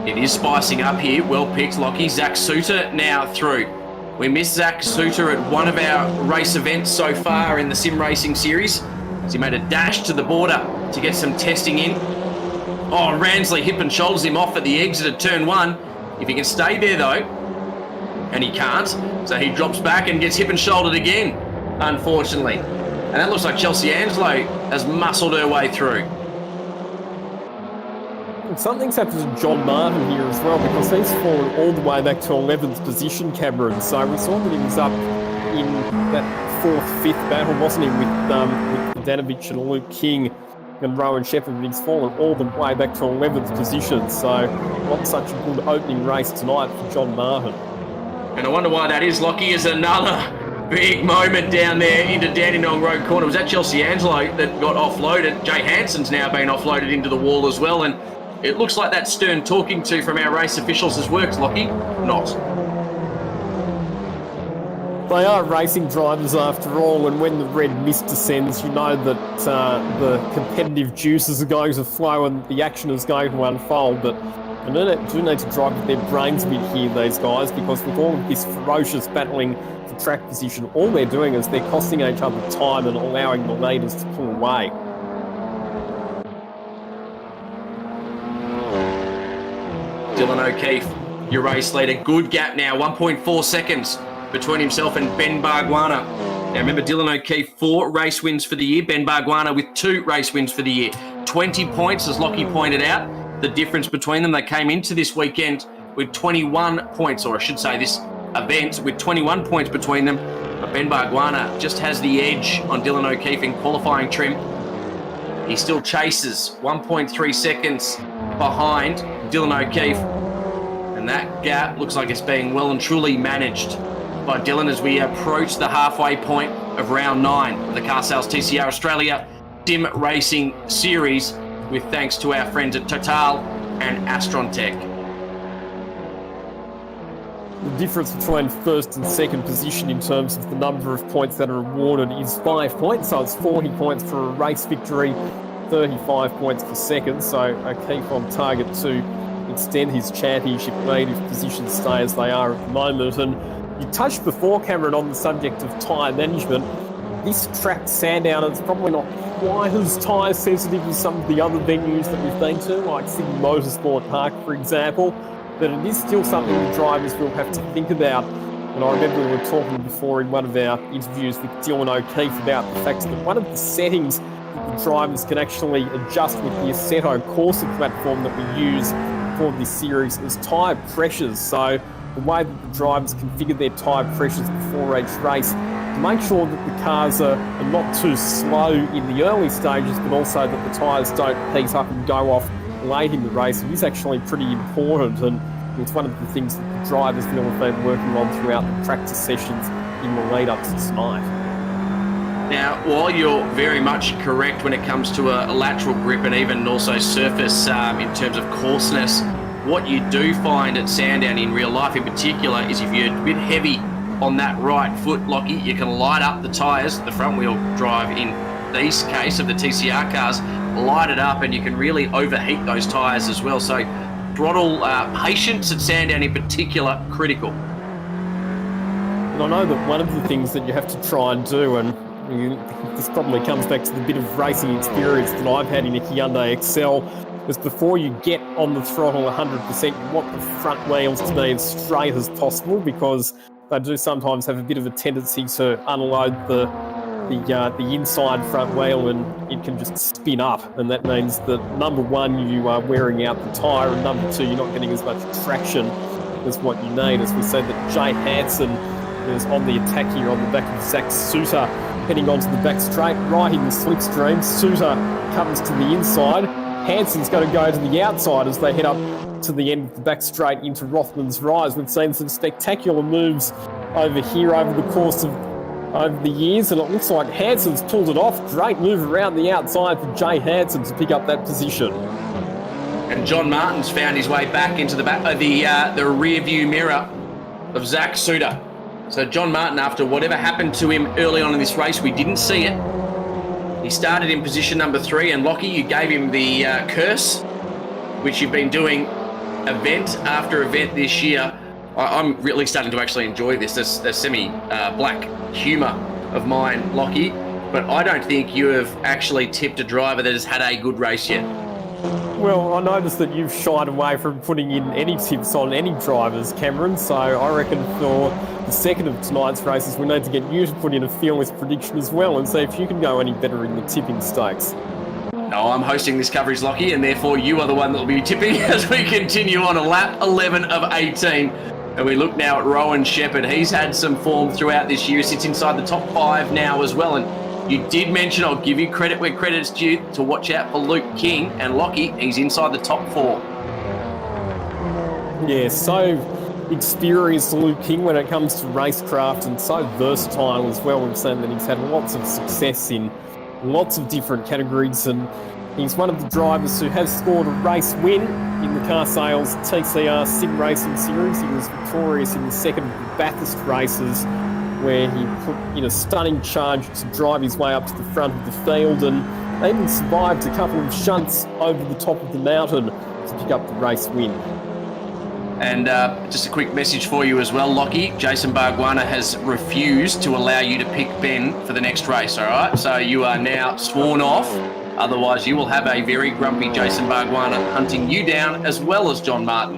It is spicing up here. Well picked, Lockie. Zach Suter now through. We missed Zach Suter at one of our race events so far in the sim racing series, as he made a dash to the border to get some testing in. Oh, Ransley hip and shoulders him off at the exit of turn 1. If he can stay there though, and he can't, so he drops back and gets hip and shouldered again, unfortunately. And that looks like Chelsea Angelo has muscled her way through. Something's happened to John Martin here as well, because he's fallen all the way back to 11th position, Cameron. So we saw that he was up in that 4th, 5th battle, wasn't he, with Danovich and Luke King and Rowan Shepard, but he's fallen all the way back to 11th position. So not such a good opening race tonight for John Martin. And I wonder why that is, Lockie, is another big moment down there into Dandenong Road corner. Was that Chelsea Angelo that got offloaded? Jay Hanson's now been offloaded into the wall as well, and it looks like that stern talking to from our race officials has worked, Lockie. Not. They are racing drivers after all, and when the red mist descends, you know that the competitive juices are going to flow and the action is going to unfold. But they do need to drive with their brains a bit here, these guys, because with all of this ferocious battling for track position, all they're doing is they're costing each other time and allowing the leaders to pull away. Dylan O'Keefe, your race leader. Good gap now, 1.4 seconds between himself and Ben Bargwanna. Now remember, Dylan O'Keefe, 4 race wins for the year. Ben Bargwanna with 2 race wins for the year. 20 points, as Lockie pointed out. The difference between them, they came into this weekend with 21 points, or I should say this event with 21 points between them. But Ben Bargwanna just has the edge on Dylan O'Keefe in qualifying trim. He still chases 1.3 seconds behind Dylan O'Keefe, and that gap looks like it's being well and truly managed by Dylan as we approach the halfway point of round 9 of the Car Sales TCR Australia Sim Racing Series, with thanks to our friends at Total and Astrontech. The difference between 1st and 2nd position in terms of the number of points that are awarded is 5 points, so it's 40 points for a race victory, 35 points for 2nd, so O'Keefe on target to extend his championship lead if positions stay as they are at the moment. And you touched before, Cameron, on the subject of tyre management. This track, Sandown, is probably not quite as tyre sensitive as some of the other venues that we've been to, like Sydney Motorsport Park, for example, but it is still something the drivers will have to think about. And I remember we were talking before in one of our interviews with Dylan O'Keefe about the fact that one of the settings that the drivers can actually adjust with the Assetto Corsa platform that we use for this series is tyre pressures. So the way that the drivers configure their tyre pressures before each race to make sure that the cars are not too slow in the early stages, but also that the tyres don't heat up and go off late in the race. It is actually pretty important, and it's one of the things that the drivers will have been working on throughout the practice sessions in the lead up to tonight. Now, while you're very much correct when it comes to a lateral grip and even also surface in terms of coarseness, what you do find at Sandown in real life in particular is if you're a bit heavy on that right foot, Lockie, you can light up the tyres, the front wheel drive in this case of the TCR cars, light it up and you can really overheat those tyres as well. So throttle patience at Sandown in particular, critical. And I know that one of the things that you have to try and do, and this probably comes back to the bit of racing experience that I've had in a Hyundai Excel, is before you get on the throttle 100%, you want the front wheels to be as straight as possible, because they do sometimes have a bit of a tendency to unload the inside front wheel and it can just spin up, and that means that number one, you are wearing out the tyre, and number two, you're not getting as much traction as what you need. As we said, that Jay Hanson is on the attack here on the back of Zach Suter, heading onto the back straight, right in the slipstream. Suter comes to the inside. Hanson's going to go to the outside as they head up to the end of the back straight into Rothman's Rise. We've seen some spectacular moves over here over the course of over the years, and it looks like Hanson's pulled it off. Great move around the outside for Jay Hanson to pick up that position. And John Martin's found his way back into the rear view mirror of Zach Suter. So John Martin, after whatever happened to him early on in this race, we didn't see it. He started in position number 3, and Lockie, you gave him the curse, which you've been doing event after event this year. I'm really starting to actually enjoy this semi-black humour of mine, Lockie. But I don't think you have actually tipped a driver that has had a good race yet. Well, I noticed that you've shied away from putting in any tips on any drivers, Cameron, so I reckon for the second of tonight's races, we need to get you to put in a fearless prediction as well and see if you can go any better in the tipping stakes. No, I'm hosting this coverage, Lockie, and therefore you are the one that will be tipping as we continue on a lap 11 of 18. And we look now at Rowan Shepard. He's had some form throughout this year, sits inside the top 5 now as well. And you did mention, I'll give you credit where credit's due, to watch out for Luke King. And Lockie, he's inside the top 4. Yeah, so experienced Luke King when it comes to racecraft and so versatile as well. We've seen that he's had lots of success in lots of different categories, and he's one of the drivers who has scored a race win in the car sales TCR Simracing Series. He was victorious in the second of the Bathurst races, where he put in a stunning charge to drive his way up to the front of the field, and even survived a couple of shunts over the top of the mountain to pick up the race win. And just a quick message for you as well, Lockie. Jason Bargwanna has refused to allow you to pick Ben for the next race, all right? So you are now sworn off. Otherwise, you will have a very grumpy Jason Bargwanna hunting you down, as well as John Martin.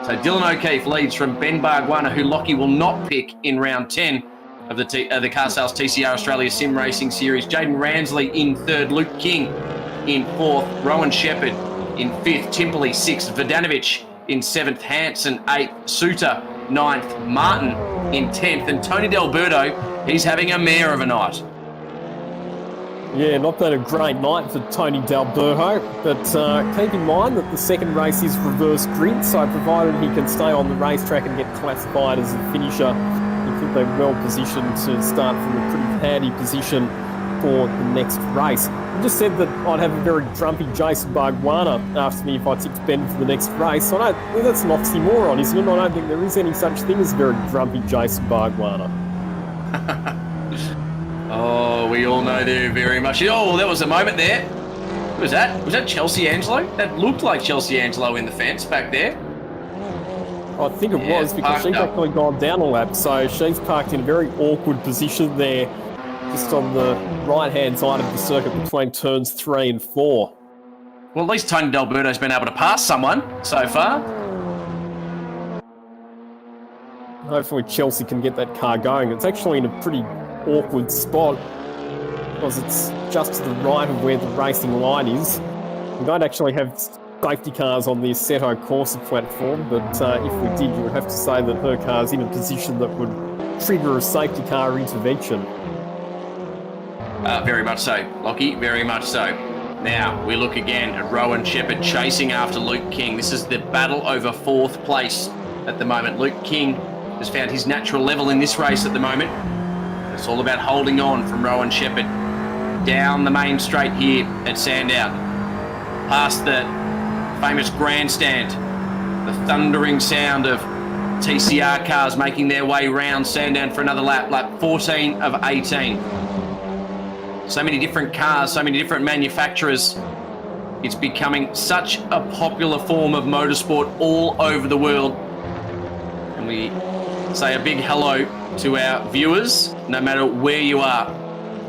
So Dylan O'Keefe leads from Ben Bargwanna, who Lockie will not pick in round 10 of the car sales TCR Australia Sim Racing Series. Jaden Ransley in 3rd, Luke King in 4th, Rowan Shepard in 5th, Timperley 6th, Vodanovic in 7th, Hansen 8th, Suter 9th, Martin in 10th, and Tony D'Alberto, he's having a mare of a night. Yeah, not been a great night for Tony D'Alberto, but keep in mind that the second race is reverse grid, so provided he can stay on the racetrack and get classified as a finisher, he could be well positioned to start from a pretty handy position for the next race. I just said that I'd have a very grumpy Jason Bargwanna asked me if I tipped Ben for the next race. That's an oxymoron, isn't it? I don't think there is any such thing as a very grumpy Jason Bargwanna. Oh, we all know there very much. Oh, well, there was a moment there. Who was that? Was that Chelsea Angelo? That looked like Chelsea Angelo in the fence back there. I think it was, because she's actually gone down a lap, so she's parked in a very awkward position there, just on the right-hand side of the circuit between turns 3 and 4. Well, at least Tony D'Alberto's been able to pass someone so far. Hopefully Chelsea can get that car going. It's actually in a pretty awkward spot, because it's just to the right of where the racing line is. We don't actually have safety cars on the Assetto Corsa platform, but if we did, you would have to say that her car's in a position that would trigger a safety car intervention. Very much so, Lockie, very much so. Now, we look again at Rowan Shepard chasing after Luke King. This is the battle over 4th place at the moment. Luke King has found his natural level in this race at the moment. It's all about holding on from Rowan Shepard. Down the main straight here at Sandown. Past the famous grandstand. The thundering sound of TCR cars making their way round Sandown for another lap. Lap 14 of 18. So many different cars, so many different manufacturers. It's becoming such a popular form of motorsport all over the world. And we say a big hello to our viewers, no matter where you are,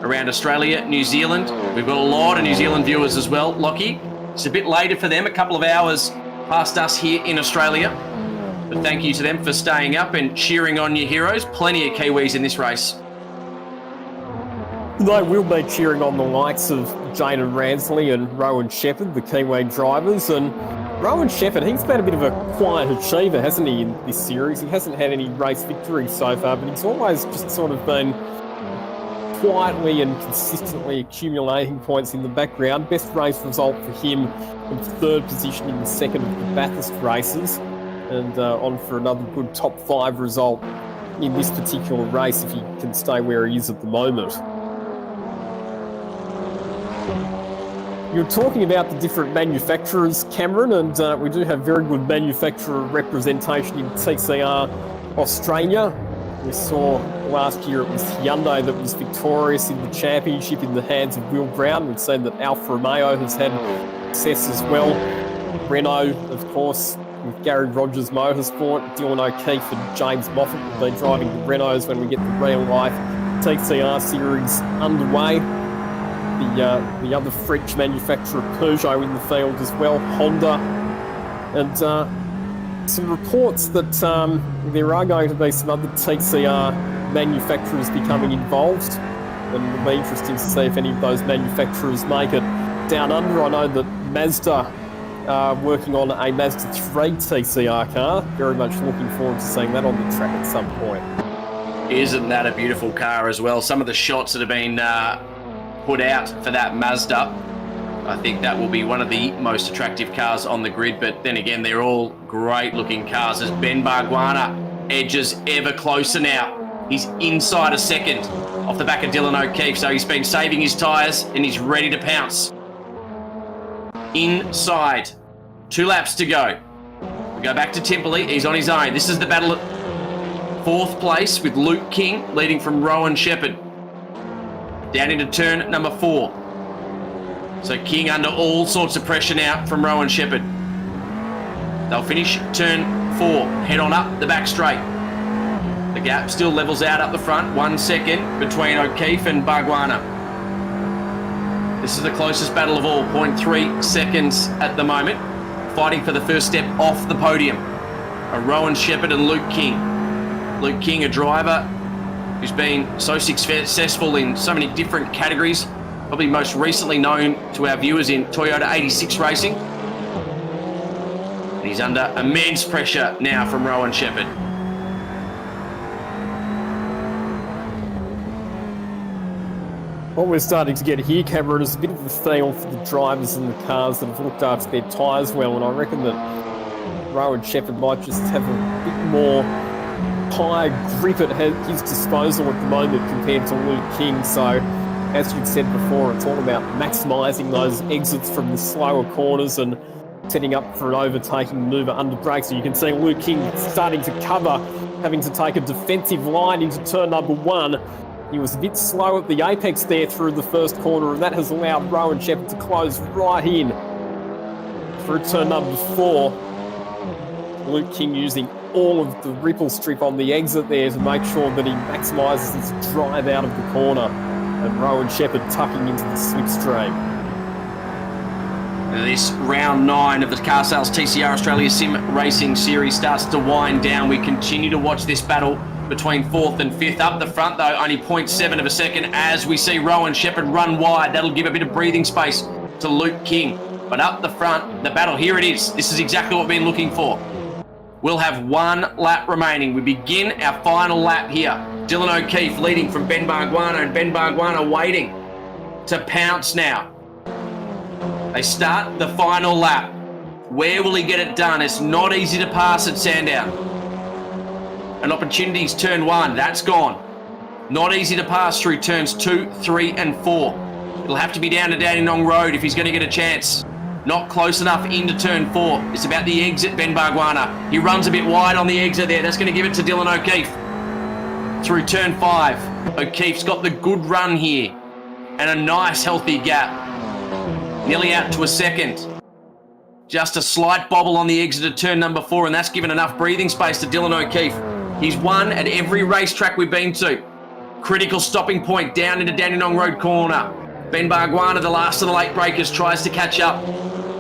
around Australia, New Zealand. We've got a lot of New Zealand viewers as well, Lockie. It's a bit later for them, a couple of hours past us here in Australia. But thank you to them for staying up and cheering on your heroes. Plenty of Kiwis in this race. They will be cheering on the likes of Jaden Ransley and Rowan Shepard, the Kiwi drivers. And Rowan Shepard, he's been a bit of a quiet achiever, hasn't he, in this series? He hasn't had any race victories so far, but he's always just sort of been quietly and consistently accumulating points in the background. Best race result for him in 3rd position in the second of the Bathurst races, and on for another good top 5 result in this particular race if he can stay where he is at the moment. You're talking about the different manufacturers, Cameron, and we do have very good manufacturer representation in TCR Australia. We saw last year it was Hyundai that was victorious in the championship in the hands of Will Brown. We've seen that Alfa Romeo has had success as well. Renault, of course, with Gary Rogers Motorsport. Dylan O'Keefe and James Moffat will be driving the Reynolds when we get the real-life TCR series underway. The other French manufacturer, Peugeot, in the field as well, Honda. And some reports that there are going to be some other TCR manufacturers becoming involved. And it'll be interesting to see if any of those manufacturers make it down under. I know that Mazda are working on a Mazda 3 TCR car. Very much looking forward to seeing that on the track at some point. Isn't that a beautiful car as well? Some of the shots that have been put out for that Mazda, I think that will be one of the most attractive cars on the grid. But then again, they're all great looking cars as Ben Bargwanna edges ever closer now. He's inside a second off the back of Dylan O'Keefe, so he's been saving his tyres and he's ready to pounce. Inside, 2 laps to go. We go back to Temperley, he's on his own. This is the battle at 4th place with Luke King leading from Rowan Shepard. Down into turn number 4. So King under all sorts of pressure now from Rowan Shepard. They'll finish turn 4, head on up the back straight. The gap still levels out up the front, 1 second between O'Keefe and Bargwanna. This is the closest battle of all, 0.3 seconds at the moment. Fighting for the first step off the podium are Rowan Shepard and Luke King. Luke King, a driver who's been so successful in so many different categories, probably most recently known to our viewers in Toyota 86 racing. And he's under immense pressure now from Rowan Shepard. What we're starting to get here, Cameron, is a bit of a feel for the drivers and the cars that have looked after their tyres well, and I reckon that Rowan Shepard might just have a bit more higher grip at his disposal at the moment compared to Luke King. So, as you've said before, it's all about maximising those exits from the slower corners and setting up for an overtaking manoeuvre under brakes. So you can see Luke King starting to cover, having to take a defensive line into turn number 1. He was a bit slow at the apex there through the first corner, and that has allowed Rowan Shepard to close right in through turn number 4. Luke King using all of the ripple strip on the exit there to make sure that he maximises his drive out of the corner, and Rowan Shepard tucking into the slipstream. This round 9 of the Car Sales TCR Australia Sim Racing Series starts to wind down. We continue to watch this battle between 4th and 5th. Up the front, though, only 0.7 of a second as we see Rowan Shepard run wide. That'll give a bit of breathing space to Luke King. But up the front, the battle, here it is. This is exactly what we've been looking for. We'll have 1 lap remaining. We begin our final lap here. Dylan O'Keefe leading from Ben Bargwanna, and Ben Bargwanna waiting to pounce now. They start the final lap. Where will he get it done? It's not easy to pass at Sandown. An opportunity's turn 1, that's gone. Not easy to pass through turns 2, 3 and 4. It'll have to be down to Dandenong Road if he's going to get a chance. Not close enough into turn 4. It's about the exit, Ben Bargwanna. He runs a bit wide on the exit there. That's going to give it to Dylan O'Keefe. Through turn 5. O'Keefe's got the good run here. And a nice healthy gap. Nearly out to a second. Just a slight bobble on the exit of turn number 4, and that's given enough breathing space to Dylan O'Keefe. He's won at every racetrack we've been to. Critical stopping point down into Dandenong Road corner. Ben Bargwanna, the last of the late breakers, tries to catch up.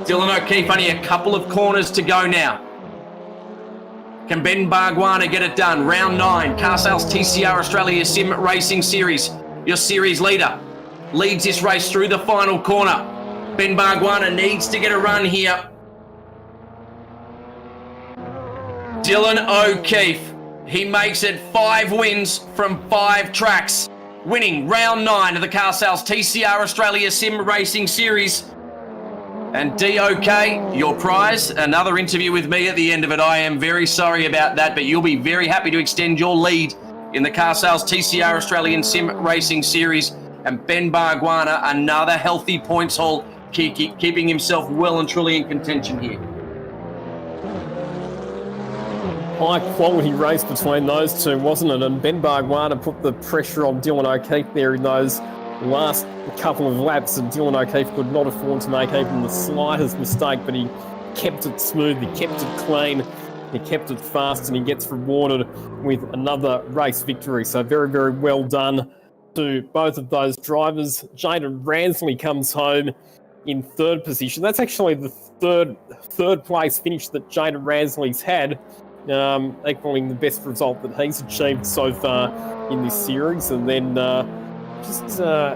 Dylan O'Keefe, only a couple of corners to go now. Can Ben Bargwanna get it done? Round 9, Car Sales TCR Australia Sim Racing Series. Your series leader leads this race through the final corner. Ben Bargwanna needs to get a run here. Dylan O'Keefe, he makes it 5 wins from 5 tracks, winning round 9 of the Car Sales TCR Australia Sim Racing Series. And DOK, your prize, another interview with me at the end of it. I am very sorry about that, but you'll be very happy to extend your lead in the Car Sales TCR Australian Sim Racing Series. And Ben Bargwanna, another healthy points haul, keeping himself well and truly in contention here. High quality race between those two, wasn't it? And Ben Bargwanna put the pressure on Dylan O'Keefe there in those last couple of laps, and Dylan O'Keefe could not afford to make even the slightest mistake, but he kept it smooth, he kept it clean, he kept it fast, and he gets rewarded with another race victory. So very, very well done to both of those drivers. Jaden Ransley comes home in third position. That's actually the third place finish that Jaden Ransley's had, equaling the best result that he's achieved so far in this series. And then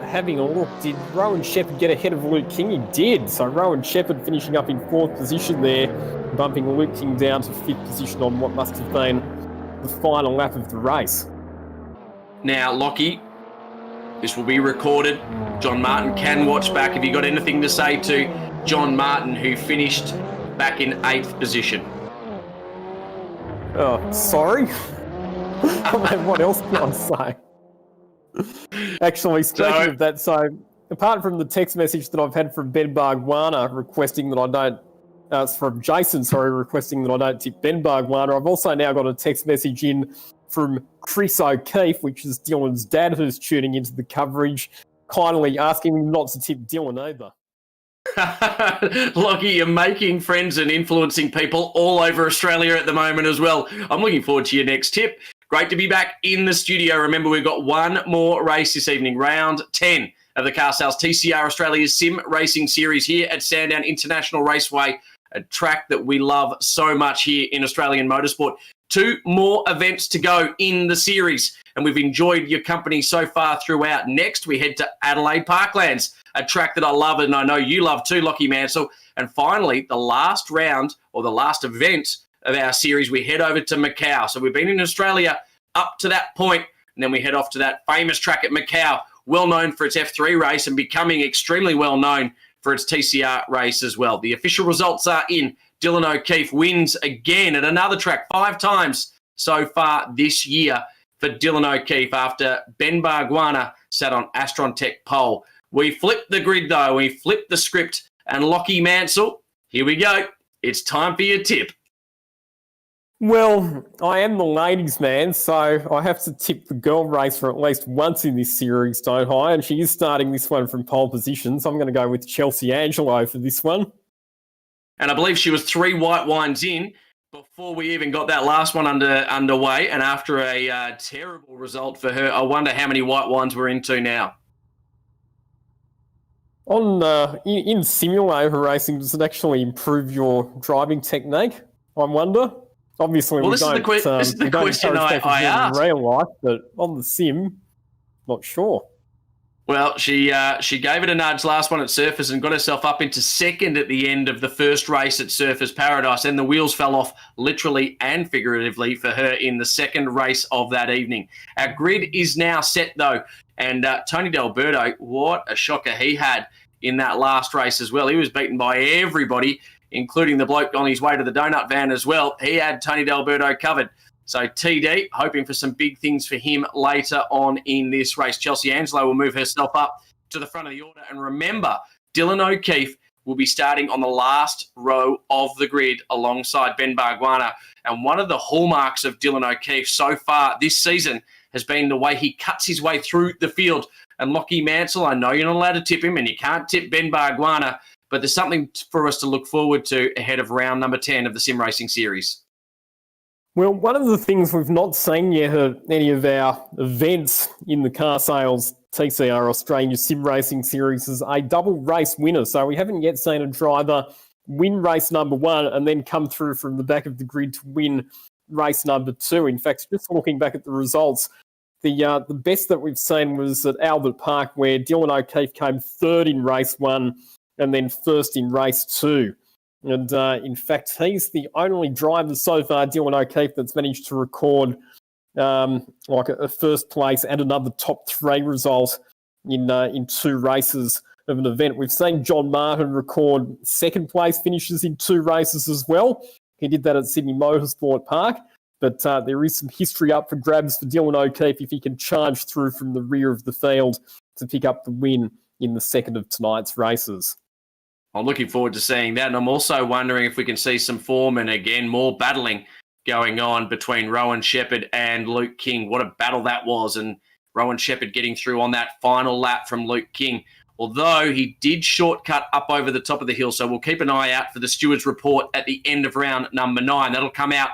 having a look, did Rowan Shepard get ahead of Luke King? He did. So Rowan Shepard finishing up in fourth position there, bumping Luke King down to fifth position on what must have been the final lap of the race. Now, Lockie, this will be recorded. John Martin can watch back. Have you got anything to say to John Martin, who finished back in 8th position? Oh, sorry? I mean, what else can I say? Actually, speaking of that, so apart from the text message that I've had from Ben Bargwana requesting that I don't, from Jason, sorry, requesting that I don't tip Ben Bargwana, I've also now got a text message in from Chris O'Keefe, which is Dylan's dad, who's tuning into the coverage, kindly asking me not to tip Dylan either. Lockie, you're making friends and influencing people all over Australia at the moment as well. I'm looking forward to your next tip. Great to be back in the studio. Remember, we've got one more race this evening, round 10 of the Car Sales TCR Australia Sim Racing Series here at Sandown International Raceway, a track that we love so much here in Australian motorsport. 2 more events to go in the series, and we've enjoyed your company so far throughout. Next, we head to Adelaide Parklands, a track that I love and I know you love too, Lockie Mansell. And finally, the last round, or the last event of our series, we head over to Macau. So we've been in Australia up to that point, and then we head off to that famous track at Macau, well known for its F3 race and becoming extremely well known for its TCR race as well. The official results are in. Dylan O'Keefe wins again at another track 5 times so far this year for Dylan O'Keefe after Ben Bargwana sat on Astron Tech pole. We flipped the grid though, we flipped the script, and Lockie Mansell, here we go. It's time for your tip. Well, I am the ladies' man, so I have to tip the girl racer at least once in this series, don't I? And she is starting this one from pole position, so I'm going to go with Chelsea Angelo for this one. And I believe she was 3 white wines in before we even got that last one underway. And after a terrible result for her, I wonder how many white wines we're into now. In simulator racing, does it actually improve your driving technique? I wonder. Obviously, well, this is the question I asked. In real life, but on the sim, not sure. Well, she gave it a nudge last one at Surfers and got herself up into second at the end of the first race at Surfers Paradise, and the wheels fell off literally and figuratively for her in the second race of that evening. Our grid is now set, though, and Tony D'Alberto, what a shocker he had in that last race as well. He was beaten by everybody, including the bloke on his way to the donut van as well. He had Tony D'Alberto covered. So TD, hoping for some big things for him later on in this race. Chelsea Angelo will move herself up to the front of the order. And remember, Dylan O'Keefe will be starting on the last row of the grid alongside Ben Bargwana. And one of the hallmarks of Dylan O'Keefe so far this season has been the way he cuts his way through the field. And Lockie Mansell, I know you're not allowed to tip him and you can't tip Ben Bargwana, but there's something for us to look forward to ahead of round number 10 of the Sim Racing Series. Well, one of the things we've not seen yet at any of our events in the Car Sales TCR Australia Sim Racing Series is a double race winner. So we haven't yet seen a driver win race number 1 and then come through from the back of the grid to win race number 2. In fact, just looking back at the results, the best that we've seen was at Albert Park, where Dylan O'Keefe came 3rd in race 1 and then 1st in race 2. And in fact, he's the only driver so far, Dylan O'Keefe, that's managed to record like a first place and another top 3 result in 2 races of an event. We've seen John Martin record 2nd place finishes in 2 races as well. He did that at Sydney Motorsport Park. But there is some history up for grabs for Dylan O'Keefe if he can charge through from the rear of the field to pick up the win in the second of tonight's races. I'm looking forward to seeing that. And I'm also wondering if we can see some form and, again, more battling going on between Rowan Shepard and Luke King. What a battle that was. And Rowan Shepard getting through on that final lap from Luke King. although he did shortcut up over the top of the hill. So we'll keep an eye out for the stewards' report at the end of round number 9. That'll come out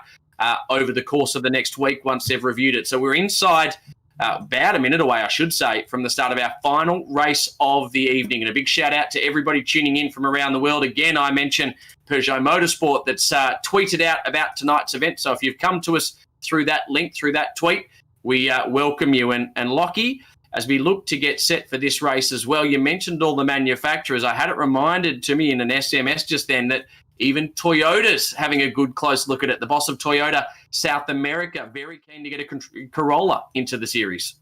over the course of the next week once they've reviewed it. So we're inside about a minute away, I should say, from the start of our final race of the evening. And a big shout out to everybody tuning in from around the world. Again, I mentioned Peugeot Motorsport that's tweeted out about tonight's event. So if you've come to us through that link, through that tweet, we welcome you. And Lockie, as we look to get set for this race as well, you mentioned all the manufacturers. I had it reminded to me in an SMS just then that even Toyota's having a good close look at it. The boss of Toyota South America, very keen to get a Corolla into the series.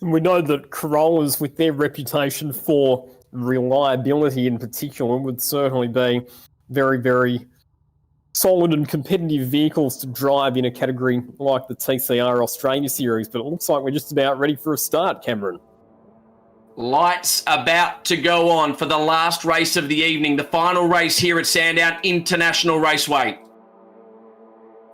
We know that Corollas, with their reputation for reliability in particular, would certainly be very, very solid and competitive vehicles to drive in a category like the TCR Australia Series. But it looks like we're just about ready for a start, Cameron. Lights about to go on for the last race of the evening, the final race here at Sandown International Raceway.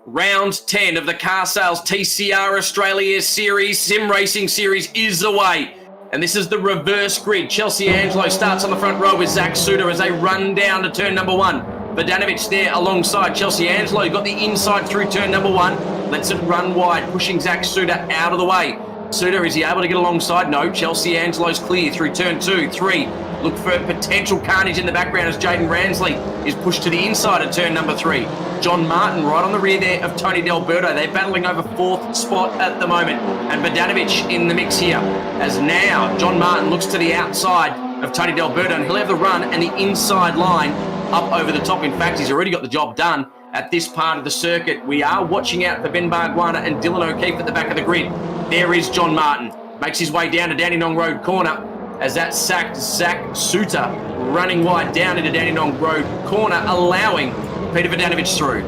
Round 10 of the Car Sales TCR Australia Series Sim Racing Series is away. And this is the reverse grid. Chelsea Angelo starts on the front row with Zach Suter as they run down to turn number 1. Vodanovic there alongside Chelsea Angelo. Got the inside through turn number 1. Lets it run wide, pushing Zach Suter out of the way. Suter, is he able to get alongside? No. Chelsea Angelo's clear through turn 2, 3. Look for potential carnage in the background as Jaden Ransley is pushed to the inside of turn number 3. John Martin right on the rear there of Tony D'Alberto. They're battling over 4th spot at the moment. And Vodanovic in the mix here. As now John Martin looks to the outside of Tony D'Alberto, and he'll have the run and the inside line up over the top. In fact, he's already got the job done at this part of the circuit. We are watching out for Ben Barguana and Dylan O'Keefe at the back of the grid. There is John Martin. Makes his way down to Dandenong Road corner as that sacked Zach Suter running wide down into Dandenong Road corner, allowing Peter Vodanovic through.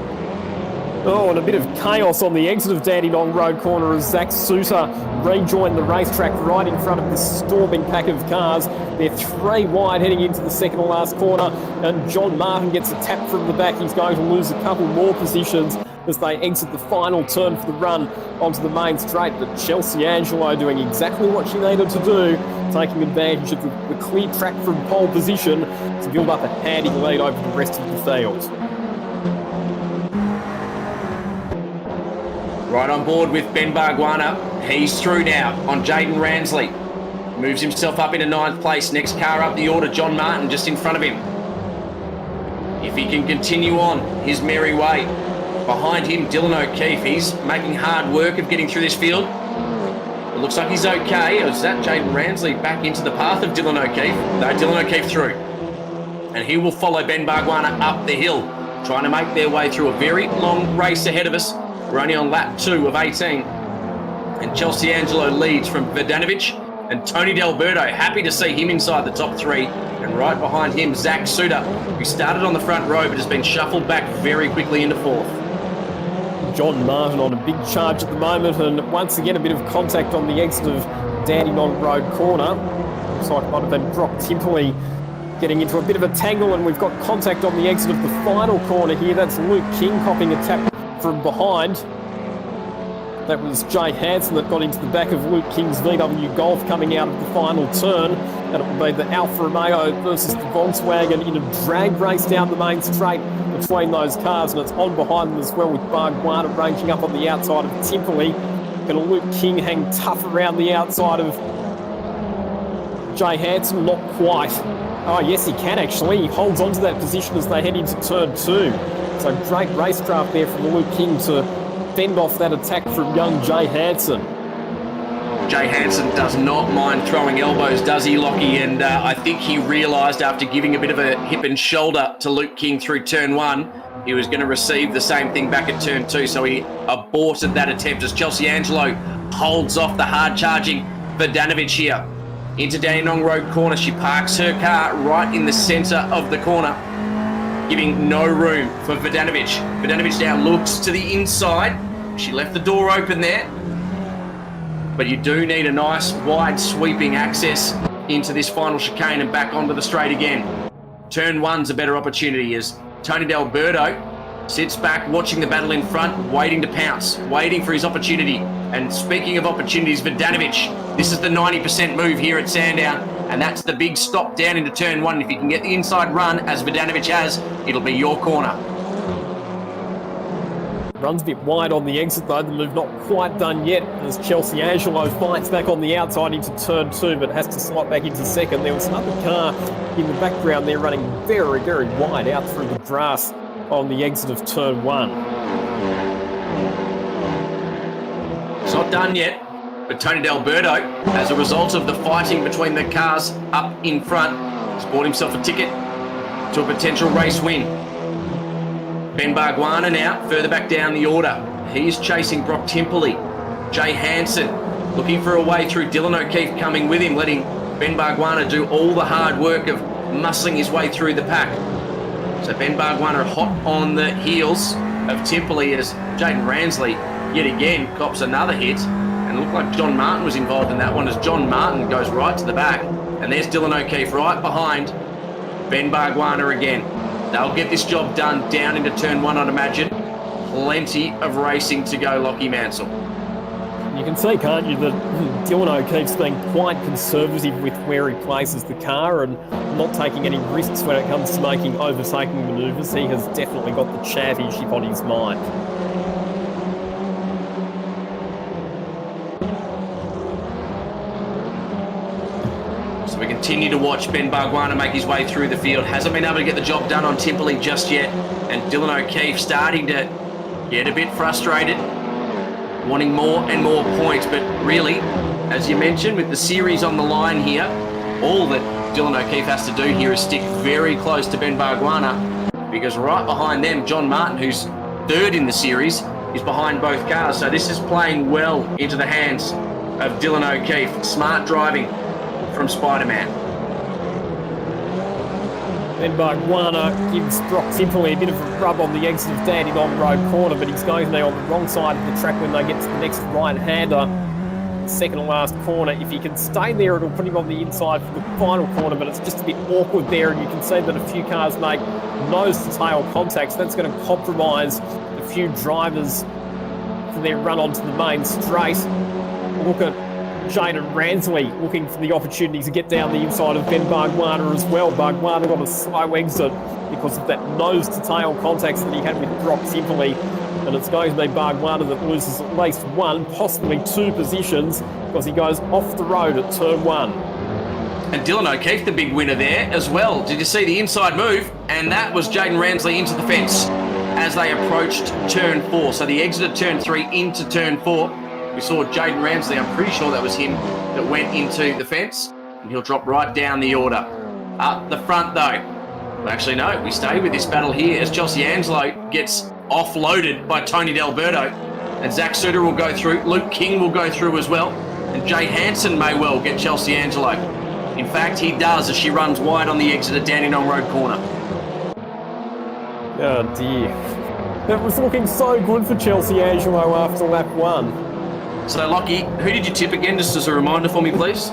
Oh, and a bit of chaos on the exit of Dandenong Road corner as Zach Suter rejoined the racetrack right in front of this storming pack of cars. They're 3 wide heading into the second to last corner, and John Martin gets a tap from the back. He's going to lose a couple more positions as they exit the final turn for the run onto the main straight. But Chelsea Angelo doing exactly what she needed to do, taking advantage of the clear track from pole position to build up a handy lead over the rest of the field. Right on board with Ben Barguana. He's through now on Jaden Ransley. Moves himself up into 9th place. Next car up the order, John Martin just in front of him. If he can continue on his merry way. Behind him, Dylan O'Keefe. He's making hard work of getting through this field. It looks like he's okay. Is that Jaden Ransley back into the path of Dylan O'Keefe? No, Dylan O'Keefe through. And he will follow Ben Barguana up the hill, trying to make their way through a very long race ahead of us. We're only on lap 2 of 18. And Chelsea Angelo leads from Vodanovic. And Tony D'Alberto, happy to see him inside the top 3. And right behind him, Zach Suter, who started on the front row but has been shuffled back very quickly into 4th. John Martin on a big charge at the moment, and once again a bit of contact on the exit of Dandenong Road corner. Looks like it might have been Brock Timperley getting into a bit of a tangle, and we've got contact on the exit of the final corner here. That's Luke King copping a tap from behind. That was Jay Hansen that got into the back of Luke King's VW Golf coming out of the final turn, and it will be the Alfa Romeo versus the Volkswagen in a drag race down the main straight between those cars, and it's on behind them as well with Barguana ranging up on the outside of Timperley. Going to Luke King hang tough around the outside of Jay Hansen? Not quite. Oh yes, he can actually. He holds on to that position as they head into turn 2. So great racecraft there from Luke King to fend off that attack from young Jay Hansen. Jay Hansen does not mind throwing elbows, does he, Lockie? And I think he realised after giving a bit of a hip and shoulder to Luke King through turn 1, he was going to receive the same thing back at turn 2. So he aborted that attempt as Chelsea Angelo holds off the hard-charging Vodanovic here. Into Dandenong Road corner, she parks her car right in the centre of the corner, giving no room for Vodanovic. Vodanovic now looks to the inside. She left the door open there. But you do need a nice wide sweeping access into this final chicane and back onto the straight again. Turn 1's a better opportunity as Tony D'Alberto sits back watching the battle in front, waiting to pounce, waiting for his opportunity. And speaking of opportunities, Vodanovic, this is the 90% move here at Sandown. And that's the big stop down into turn 1. If you can get the inside run, as Vodanovic has, it'll be your corner. Runs a bit wide on the exit though, the move not quite done yet as Chelsea Angelo fights back on the outside into turn 2 but has to slot back into second. There was another car in the background there running very, very wide out through the grass on the exit of turn 1. It's not done yet, but Tony D'Alberto, as a result of the fighting between the cars up in front, has bought himself a ticket to a potential race win. Ben Barguana now, further back down the order. He's chasing Brock Timperley. Jay Hansen looking for a way through. Dylan O'Keefe coming with him, letting Ben Barguana do all the hard work of muscling his way through the pack. So Ben Barguana hot on the heels of Timperley as Jaden Ransley yet again cops another hit. And it looked like John Martin was involved in that one as John Martin goes right to the back. And there's Dylan O'Keefe right behind Ben Barguana again. They'll get this job done down into turn 1, I'd imagine. Plenty of racing to go, Lockie Mansell. You can see, can't you, that Dylan O'Keefe's being quite conservative with where he places the car and not taking any risks when it comes to making overtaking manoeuvres. He has definitely got the championship on his mind. So we continue to watch Ben Barguana make his way through the field. Hasn't been able to get the job done on Timperley just yet. And Dylan O'Keefe starting to get a bit frustrated, wanting more and more points. But really, as you mentioned, with the series on the line here, all that Dylan O'Keefe has to do here is stick very close to Ben Barguana, because right behind them, John Martin, who's third in the series, is behind both cars. So this is playing well into the hands of Dylan O'Keefe. Smart driving from Spider-Man. Ben Barguana gives Brock Timperley a bit of a rub on the exit of Dandenong Road corner, but he's going to be on the wrong side of the track when they get to the next right-hander. Second to last corner. If he can stay there, it'll put him on the inside for the final corner, but it's just a bit awkward there, and you can see that a few cars make nose-to-tail contacts. That's going to compromise a few drivers for their run onto the main straight. Look at Jaden Ransley looking for the opportunity to get down the inside of Ben Barguana as well. Barguana got a slow exit because of that nose-to-tail contacts that he had with Brock Timperley. And it's going to be Barguana that loses at least 1, possibly 2 positions, because he goes off the road at turn 1. And Dylan O'Keefe, the big winner there as well. Did you see the inside move? And that was Jaden Ransley into the fence as they approached turn 4. So the exit of turn 3 into turn 4. We saw Jaden Ransley, I'm pretty sure that was him that went into the fence, and he'll drop right down the order. Up the front though. Well, actually no, we stay with this battle here as Chelsea Angelo gets offloaded by Tony D'Alberto, and Zach Suter will go through, Luke King will go through as well, and Jay Hansen may well get Chelsea Angelo. In fact, he does as she runs wide on the exit of Dandenong Road corner. Oh dear. That was looking so good for Chelsea Angelo after lap 1. So, Lockie, who did you tip again, just as a reminder for me, please?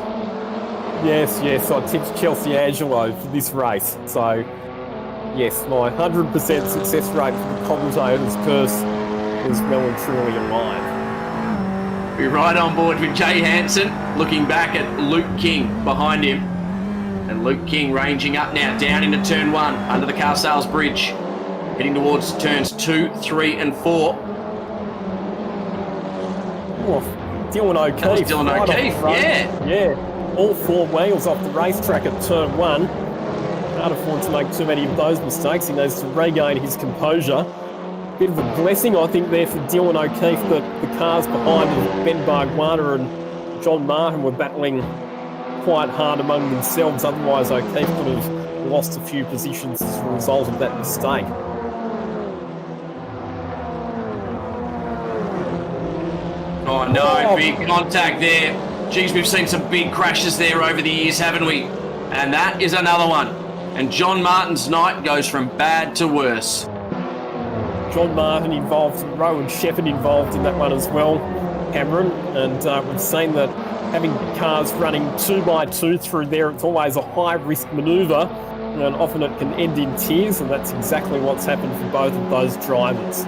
Yes, I tipped Chelsea Angelo for this race. So, yes, my 100% success rate for the commentator's curse is well and truly alive. We're right on board with Jay Hansen, looking back at Luke King behind him. And Luke King ranging up now, down into turn 1, under the car sales bridge. Heading towards turns 2, 3 and 4. Oh, Dylan O'Keefe. That was Dylan O'Keefe, yeah. Yeah, all 4 wheels off the racetrack at turn 1. Can't afford to make too many of those mistakes. He needs to regain his composure. Bit of a blessing, I think, there for Dylan O'Keefe that the cars behind him, Ben Barguana and John Martin, were battling quite hard among themselves. Otherwise, O'Keefe could have lost a few positions as a result of that mistake. Oh no, big contact there. Geez, we've seen some big crashes there over the years, haven't we? And that is another one. And John Martin's night goes from bad to worse. John Martin involved, Rowan Shepard involved in that one as well, Cameron. And we've seen that having cars running 2x2 through there, it's always a high-risk manoeuvre, and often it can end in tears, and that's exactly what's happened for both of those drivers.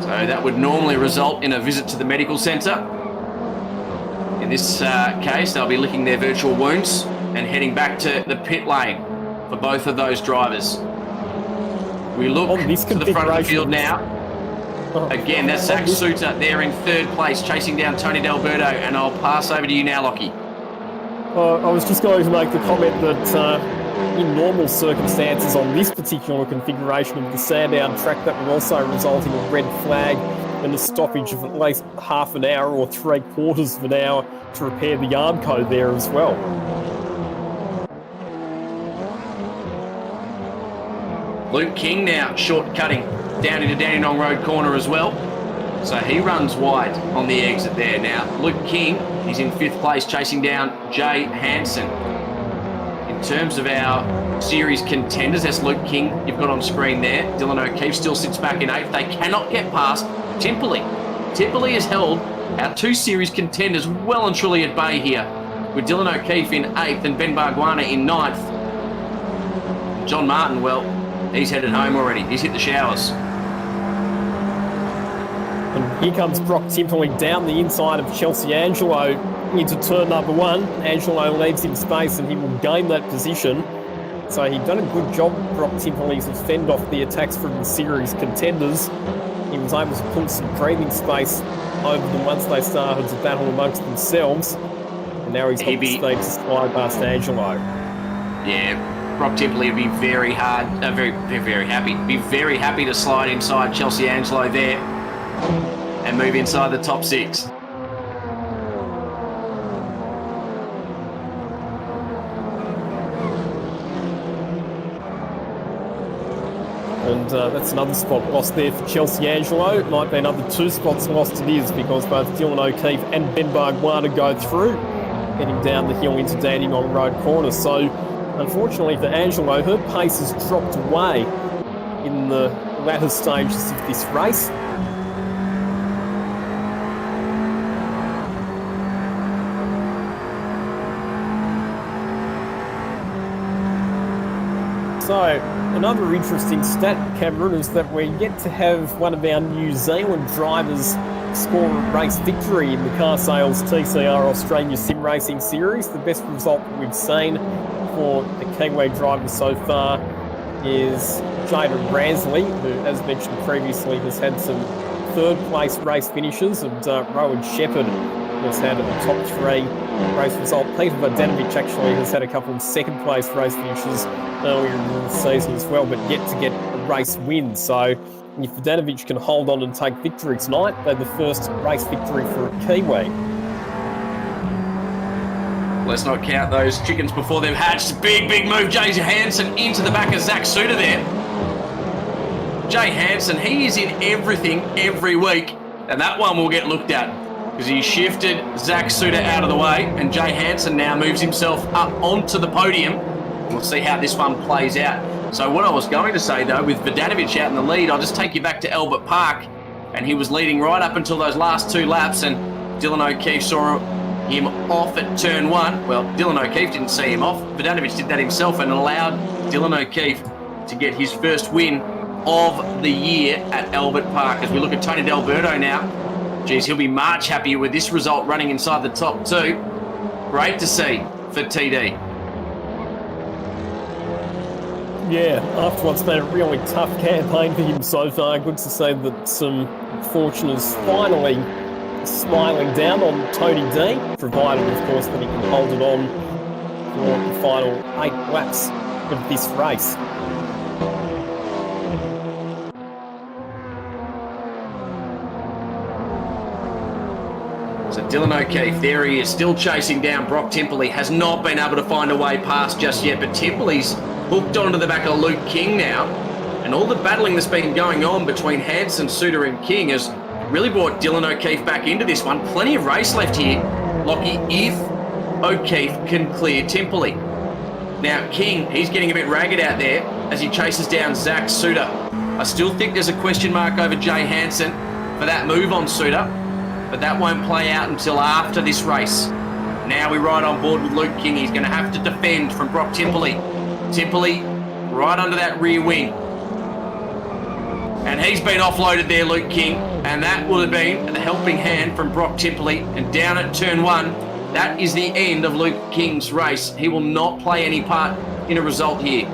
So that would normally result in a visit to the medical centre. In In this case, they'll be licking their virtual wounds and heading back to the pit lane for both of those drivers. We look to the front of the field now. Again, that's Zach Suter there in third place, chasing down Tony D'Alberto, and I'll pass over to you now, Lockie. I was just going to make the comment that in normal circumstances on this particular configuration of the Sandown track, that would also result in a red flag and a stoppage of at least half an hour or 3/4 of an hour to repair the arm code there as well. Luke King now short-cutting down into Dandenong Road corner as well. So he runs wide on the exit there now. Luke King, he's in 5th place, chasing down Jay Hansen. In terms of our series contenders, that's Luke King you've got on screen there. Dylan O'Keefe still sits back in 8th. They cannot get past Timperley. Timperley has held our 2 series contenders well and truly at bay here, with Dylan O'Keefe in 8th and Ben Barguana in 9th. John Martin, well, he's headed home already. He's hit the showers. And here comes Brock Timperley down the inside of Chelsea Angelo into turn number 1. Angelo leaves him space and he will gain that position. So he'd done a good job, Brock Timperley, to fend off the attacks from the series contenders. He was able to pull some breathing space over them once they started to battle amongst themselves. And now he's got the speed to slide past Angelo. Yeah, Brock Timperley would be very happy. Be very happy to slide inside Chelsea Angelo there and move inside the top 6. And that's another spot lost there for Chelsea Angelo. It might be another 2 spots lost it is, because both Dylan O'Keefe and Ben Barguana go through, heading down the hill into Dandenong Road corner. So unfortunately for Angelo, her pace has dropped away in the latter stages of this race. So, another interesting stat, Cameron, is that we're yet to have one of our New Zealand drivers score a race victory in the Car Sales TCR Australia Simracing Series. The best result that we've seen for the Kiwi driver so far is Jaden Ransley, who, as mentioned previously, has had some third-place race finishes, and Rowan Shepard has had a top 3 race result. Peter Vodanovic actually has had a couple of second-place race finishes earlier in the season as well, but yet to get a race win. So if Vodanovic can hold on and take victory tonight, they're the first race victory for a Kiwi. Let's not count those chickens before they've hatched. Big move, Jay Hansen into the back of Zach Suter there. Jay Hansen, he is in everything every week, and that one will get looked at, because he shifted Zach Suter out of the way, and Jay Hansen now moves himself up onto the podium. We'll see how this one plays out. So what I was going to say, though, with Vodanovic out in the lead, I'll just take you back to Albert Park, and he was leading right up until those last 2 laps, and Dylan O'Keefe saw him off at turn 1. Well, Dylan O'Keefe didn't see him off. Vodanovic did that himself and allowed Dylan O'Keefe to get his first win of the year at Albert Park. As we look at Tony D'Alberto now, geez, he'll be much happier with this result running inside the top 2. Great to see for TD. Yeah, after what's been a really tough campaign for him so far, good to see that some fortune is finally smiling down on Tony D, provided, of course, that he can hold it on for the final 8 laps of this race. So Dylan O'Keefe, there he is, still chasing down Brock Timperley. Has not been able to find a way past just yet, but Timperley's hooked onto the back of Luke King now. And all the battling that's been going on between Hansen, Suter and King has really brought Dylan O'Keefe back into this one. Plenty of race left here, Lockie, if O'Keefe can clear Timperley. Now King, he's getting a bit ragged out there as he chases down Zach Suter. I still think there's a question mark over Jay Hansen for that move on Suter, but that won't play out until after this race. Now we ride on board with Luke King. He's going to have to defend from Brock Timperley. Timperley right under that rear wing. And he's been offloaded there, Luke King. And that would have been the helping hand from Brock Timperley. And down at turn 1, that is the end of Luke King's race. He will not play any part in a result here.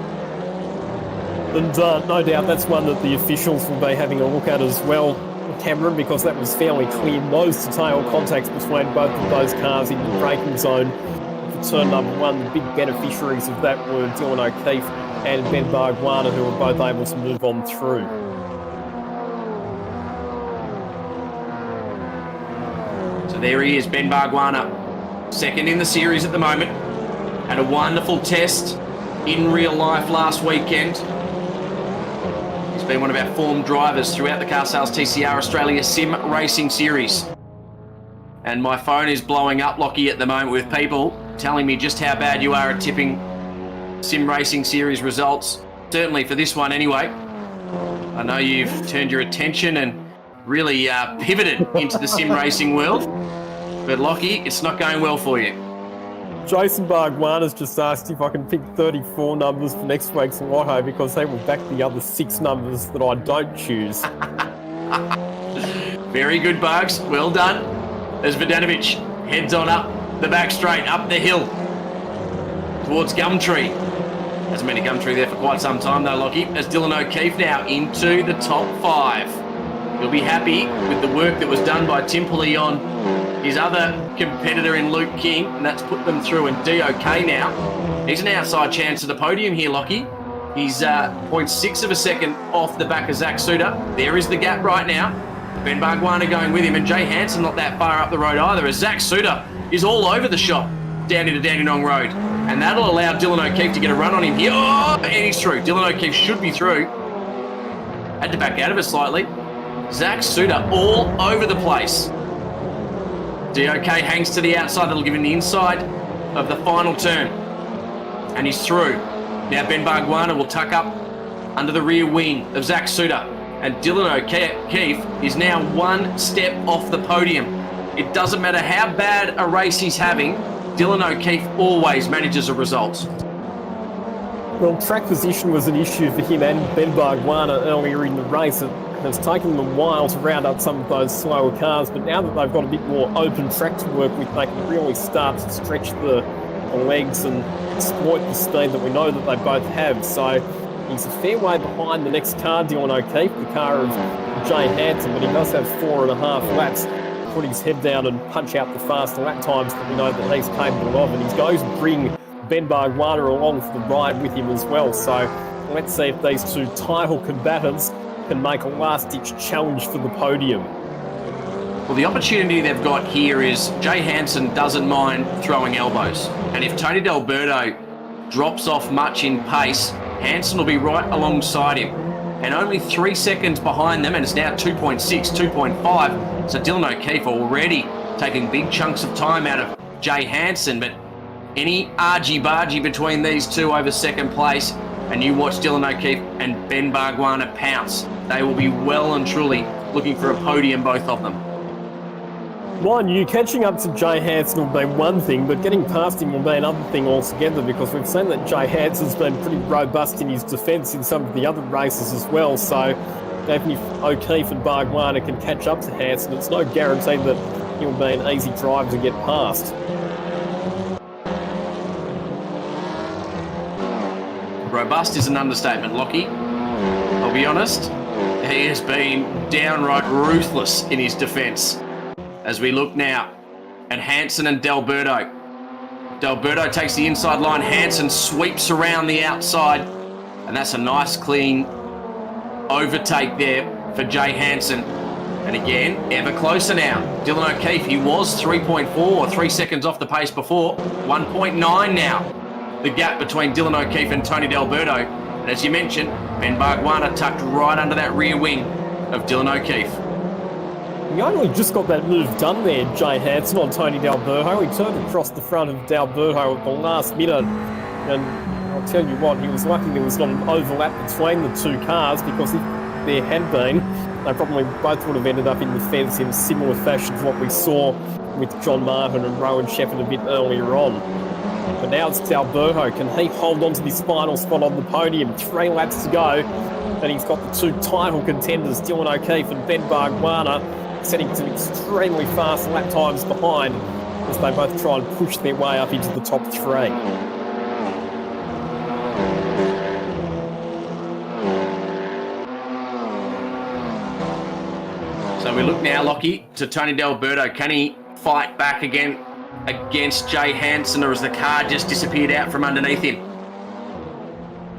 And no doubt that's one that the officials will be having a look at as well, Cameron, because that was fairly clear. Nose-to-tail contacts between both of those cars in the braking zone for turn number one. The big beneficiaries of that were Dylan O'Keefe and Ben Bargwanna, who were both able to move on through. So there he is, Ben Bargwanna, second in the series at the moment. Had a wonderful test in real life last weekend. He's been one of our formed drivers throughout the Car Sales TCR Australia Sim Racing Series. And my phone is blowing up, Lockie, at the moment with people telling me just how bad you are at tipping Sim Racing Series results. Certainly for this one anyway. I know you've turned your attention and really pivoted into the sim racing world. But Lockie, it's not going well for you. Jason Bargwanna's just asked if I can pick 34 numbers for next week's lotto because they will back the other 6 numbers that I don't choose. Very good, Bargs. Well done. As Vodanovic heads on up the back straight, up the hill towards Gumtree. Hasn't been a Gumtree there for quite some time though, Lockie. As Dylan O'Keefe now into the top 5. You'll be happy with the work that was done by Tim Pulley on his other competitor in Luke King, and that's put them through. And DOK now, he's an outside chance at the podium here, Lockie. He's 0.6 of a second off the back of Zach Suter. There is the gap right now. Ben Bargwanna going with him, and Jay Hansen not that far up the road either, as Zach Suter is all over the shop down into Dandenong Road. And that'll allow Dylan O'Keefe to get a run on him here. Oh, and he's through. Dylan O'Keefe should be through. Had to back out of it slightly. Zach Suter all over the place. DOK hangs to the outside. That'll give him the inside of the final turn. And he's through. Now Ben Bargwanna will tuck up under the rear wing of Zach Suter. And Dylan O'Keefe is now 1 step off the podium. It doesn't matter how bad a race he's having, Dylan O'Keefe always manages a result. Well, track position was an issue for him and Ben Bargwanna earlier in the race. It's taken them a while to round up some of those slower cars, but now that they've got a bit more open track to work with, they can really start to stretch the legs and exploit the speed that we know that they both have. So he's a fair way behind the next car, Dylan O'Keefe, the car of Jay Hansen, but he does have 4.5 laps to put his head down and punch out the faster lap times that we know that he's capable of, and he's going to bring Ben Bargwanna along for the ride with him as well. So let's see if these two title combatants can make a last-ditch challenge for the podium. Well, the opportunity they've got here is Jay Hansen doesn't mind throwing elbows. And if Tony D'Alberto drops off much in pace, Hansen will be right alongside him. And only 3 seconds behind them, and it's now 2.6, 2.5. So Dylan O'Keefe already taking big chunks of time out of Jay Hansen. But any argy-bargy between these two over second place, and you watch Dylan O'Keefe and Ben Bargwanna pounce. They will be well and truly looking for a podium, both of them. Mind you, catching up to Jay Hansen will be one thing, but getting past him will be another thing altogether, because we've seen that Jay Hansen's been pretty robust in his defence in some of the other races as well. So even if O'Keefe and Bargwanna can catch up to Hansen, it's no guarantee that he'll be an easy drive to get past. Robust is an understatement, Lockie. I'll be honest, he has been downright ruthless in his defence. As we look now at Hansen and D'Alberto. D'Alberto takes the inside line, Hansen sweeps around the outside, and that's a nice clean overtake there for Jay Hansen. And again, ever closer now. Dylan O'Keefe, he was 3.4, 3 seconds off the pace before, 1.9 now. The gap between Dylan O'Keefe and Tony D'Alberto. And as you mentioned, Ben Bargwanna tucked right under that rear wing of Dylan O'Keefe. He only just got that move done there, Jay Hansen, on Tony D'Alberto. He turned across the front of D'Alberto at the last minute. And I'll tell you what, he was lucky there was not an overlap between the two cars, because if there had been, they probably both would have ended up in the fence in similar fashion to what we saw with John Martin and Rowan Shepard a bit earlier on. But now it's D'Alberto. Can he hold on to this final spot on the podium? 3 laps to go. And he's got the 2 title contenders, Dylan O'Keefe and Ben Bargwanna, setting some extremely fast lap times behind. as they both try and push their way up into the top three. So we look now, Lockie, to Tony D'Alberto. Can he fight back again against Jay Hansen, or has the car just disappeared out from underneath him?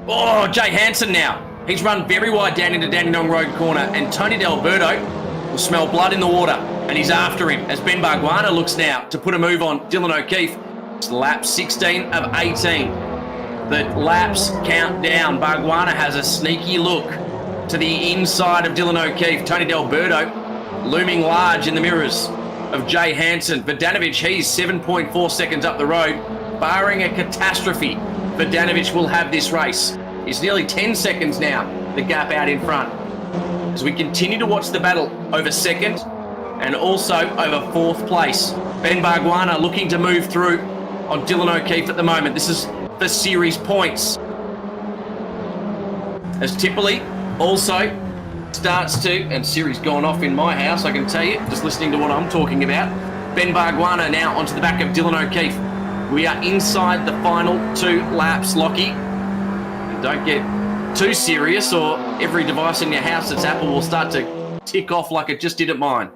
Oh, Jay Hansen now. He's run very wide down into Dandenong Road corner, and Tony D'Alberto will smell blood in the water, and he's after him as Ben Barguana looks now to put a move on Dylan O'Keefe. It's lap 16 of 18. The laps count down. Barguana has a sneaky look to the inside of Dylan O'Keefe. Tony D'Alberto looming large in the mirrors of Jay Hansen. Vodanovic, he's 7.4 seconds up the road. Barring a catastrophe, Vodanovic will have this race. It's nearly 10 seconds now, the gap out in front. As we continue to watch the battle over second and also over fourth place. Ben Barguana looking to move through on Dylan O'Keefe at the moment. This is for series points. As Tipperley also starts to, and series gone off in my house, I can tell you, just listening to what I'm talking about. Ben Barguana now onto the back of Dylan O'Keefe. We are inside the final 2 laps, Lockie. And don't get too serious, or every device in your house that's Apple will start to tick off like it just did at mine.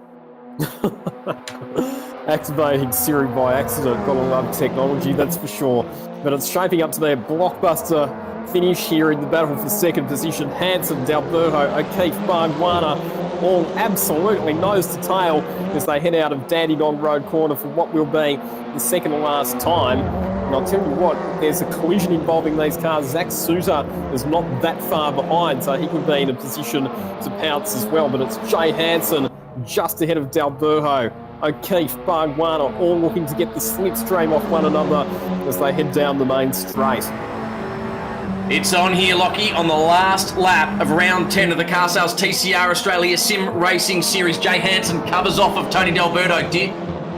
Activating Siri by accident. Gotta love technology, that's for sure. But it's shaping up to be a blockbuster finish here in the battle for second position. Hansen, D'Alberto, O'Keefe, Barguana, all absolutely nose to tail as they head out of Dandenong Road corner for what will be the second to last time. And I'll tell you what, there's a collision involving these cars. Zach Sousa is not that far behind, so he could be in a position to pounce as well. But it's Jay Hansen just ahead of D'Alberto. O'Keefe, Barguana, all looking to get the slipstream off one another as they head down the main straight. It's on here, Lockie, on the last lap of round 10 of the Car Sales TCR Australia Sim Racing Series. Jay Hansen covers off of Tony D'Alberto.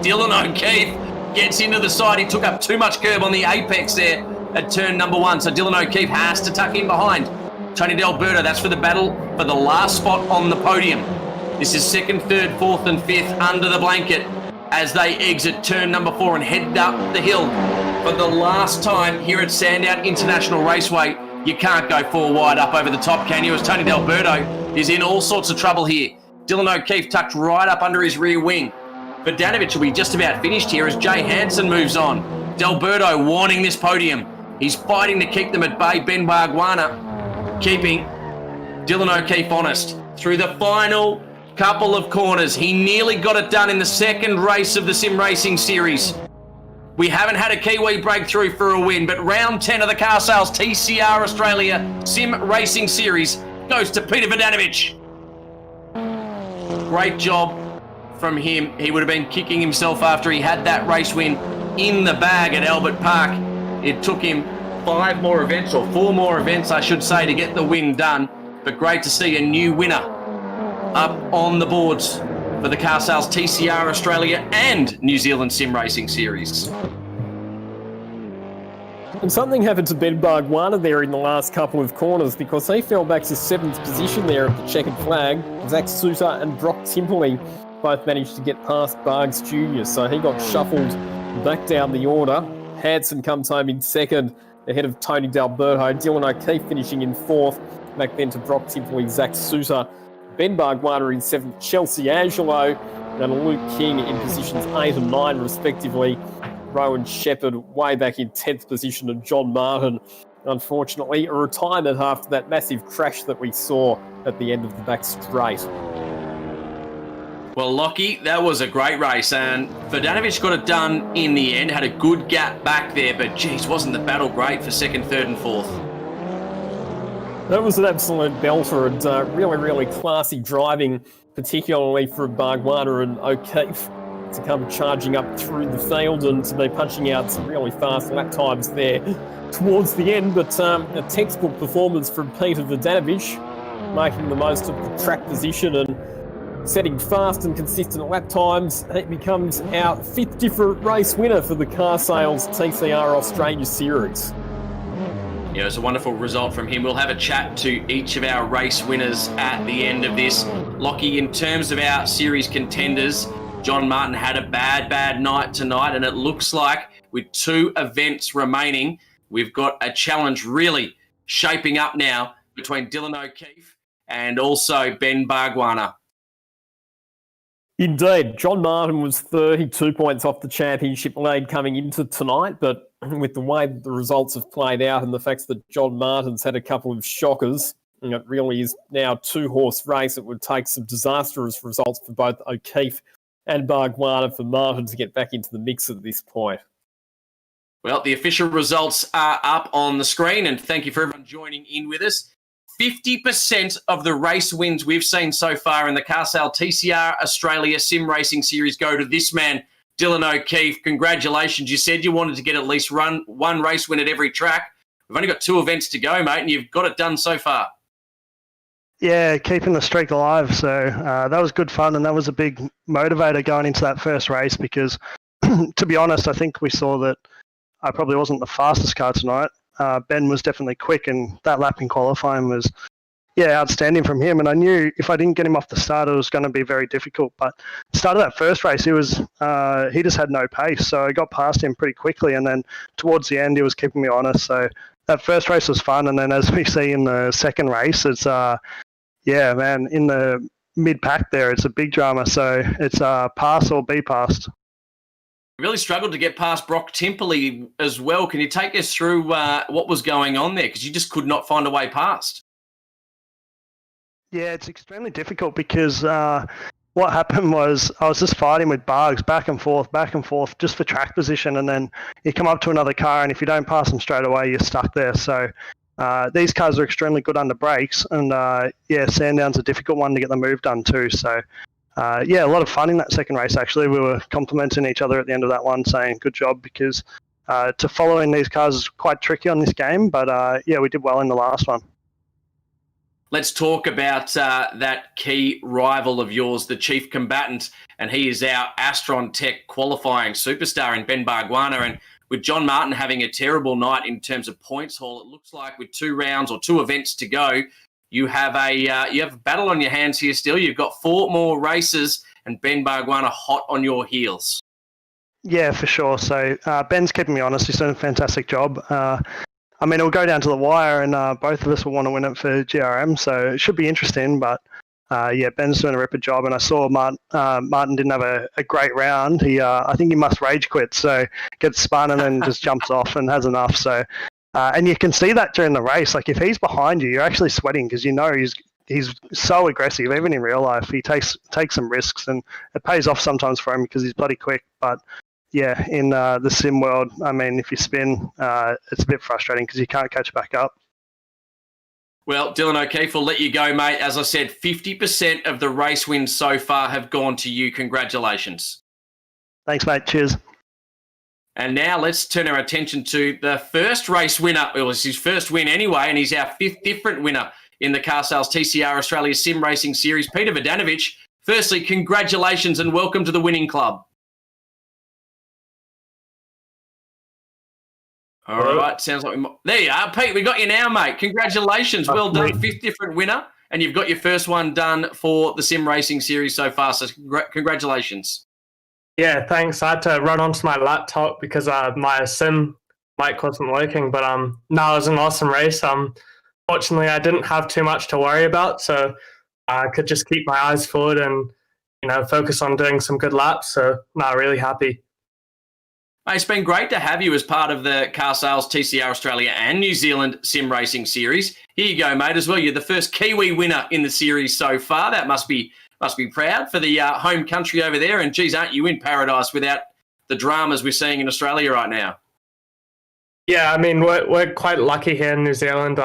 Dylan O'Keefe gets into the side. He took up too much curb on the apex there at turn number 1. So Dylan O'Keefe has to tuck in behind Tony D'Alberto. That's for the battle for the last spot on the podium. This is 2nd, 3rd, 4th and 5th under the blanket as they exit turn number 4 and head up the hill for the last time here at Sandown International Raceway. You can't go 4 wide up over the top, can you? As Tony D'Alberto is in all sorts of trouble here. Dylan O'Keefe tucked right up under his rear wing. Vodanovic will be just about finished here as Jay Hansen moves on. D'Alberto wanting this podium. He's fighting to keep them at bay. Ben Barguana keeping Dylan O'Keefe honest. Through the final couple of corners, he nearly got it done in the second race of the Sim Racing Series. We haven't had a Kiwi breakthrough for a win, but round 10 of the Car Sales TCR Australia Sim Racing Series goes to Peter Vodanovic. Great job from him. He would have been kicking himself after he had that race win in the bag at Albert Park. It took him 5 more events, or 4 more events, I should say, to get the win done. But great to see a new winner up on the boards for the Car Sales TCR Australia and New Zealand Sim Racing Series. And something happened to Ben Barguana there in the last couple of corners, because he fell back to 7th position there at the checkered flag. Zach Sousa and Brock Timperley both managed to get past Bargs Jr., so he got shuffled back down the order. Hansen comes home in 2nd, ahead of Tony D'Alberto. Dylan O'Keefe finishing in 4th, back then to Brock Timperley, Zach Sousa. Ben Barguana in 7th, Chelsea Angelo and Luke King in positions 8 and 9 respectively. Rowan Shepard way back in 10th position, and John Martin, unfortunately, a retirement after that massive crash that we saw at the end of the back straight. Well, Lockie, that was a great race, and Vodanovic got it done in the end, had a good gap back there, but geez, wasn't the battle great for 2nd, 3rd and 4th? That was an absolute belter, and really, really classy driving, particularly from Barguana and O'Keefe, to come charging up through the field and to be punching out some really fast lap times there towards the end. But a textbook performance from Peter Vodanovic, making the most of the track position and setting fast and consistent lap times. It becomes our 5th different race winner for the Car Sales TCR Australia Series. Yeah, it's a wonderful result from him. We'll have a chat to each of our race winners at the end of this. Lockie, in terms of our series contenders, John Martin had a bad night tonight, and it looks like with 2 events remaining, we've got a challenge really shaping up now between Dylan O'Keefe and also Ben Bargwanna. Indeed, John Martin was 32 points off the championship lead coming into tonight, but with the way the results have played out and the fact that John Martin's had a couple of shockers, and it really is now a 2-horse race. It would take some disastrous results for both O'Keefe and Bargwanna for Martin to get back into the mix at this point. Well, the official results are up on the screen, and thank you for everyone joining in with us. 50% of the race wins we've seen so far in the Carsale TCR Australia Sim Racing Series go to this man, Dylan O'Keefe. Congratulations. You said you wanted to get at least one race win at every track. We've only got 2 events to go, mate, and you've got it done so far. Yeah, keeping the streak alive. So that was good fun, and that was a big motivator going into that first race because, to be honest, I think we saw that I probably wasn't the fastest car tonight. Ben was definitely quick, and that lap in qualifying was, outstanding from him. And I knew if I didn't get him off the start, it was going to be very difficult. But the start of that first race, he just had no pace. So I got past him pretty quickly. And then towards the end, he was keeping me honest. So that first race was fun. And then as we see in the second race, it's, in the mid-pack there, it's a big drama. So it's pass or be passed. Really struggled to get past Brock Timperley as well. Can you take us through what was going on there? Because you just could not find a way past. Yeah, it's extremely difficult because what happened was I was just fighting with Bargs back and forth, just for track position. And then you come up to another car, and if you don't pass them straight away, you're stuck there. So these cars are extremely good under brakes. And, Sandown's a difficult one to get the move done too. So, a lot of fun in that second race, actually. We were complimenting each other at the end of that one, saying good job, because to follow in these cars is quite tricky on this game. But, we did well in the last one. Let's talk about that key rival of yours, the chief combatant, and he is our Astron Tech qualifying superstar in Ben Bargwanna. And with John Martin having a terrible night in terms of points haul, it looks like with 2 rounds or 2 events to go, you have a battle on your hands here still. You've got 4 more races, and Ben Bargwanna hot on your heels. Yeah, for sure. So Ben's keeping me honest. He's done a fantastic job. It'll go down to the wire, and both of us will want to win it for GRM, so it should be interesting. But, Ben's doing a ripper job, and I saw Martin didn't have a great round. I think he must rage quit, so gets spun and then just jumps off and has enough. So, and you can see that during the race. Like, if he's behind you, you're actually sweating because you know he's so aggressive. Even in real life, he takes some risks, and it pays off sometimes for him because he's bloody quick. But yeah, in the sim world, if you spin, it's a bit frustrating because you can't catch back up. Well, Dylan O'Keefe, will let you go, mate. As I said, 50% of the race wins so far have gone to you. Congratulations. Thanks, mate. Cheers. And now let's turn our attention to the first race winner. It was his first win anyway, and he's our 5th different winner in the Carsales TCR Australia Sim Racing Series, Peter Vodanovic. Firstly, congratulations and welcome to the winning club. All right, sounds like there you are, Pete. We got you now, mate. Congratulations, well done, 5th different winner, and you've got your first one done for the Sim Racing Series so far. So congratulations. Yeah, thanks. I had to run onto my laptop because my sim mic wasn't working, but no, it was an awesome race. Fortunately, I didn't have too much to worry about, so I could just keep my eyes forward and focus on doing some good laps. So, no, really happy. It's been great to have you as part of the Carsales TCR Australia and New Zealand Sim Racing Series. Here you go, mate, as well. You're the first Kiwi winner in the series so far. That must be proud for the home country over there. And, geez, aren't you in paradise without the dramas we're seeing in Australia right now? Yeah, we're quite lucky here in New Zealand.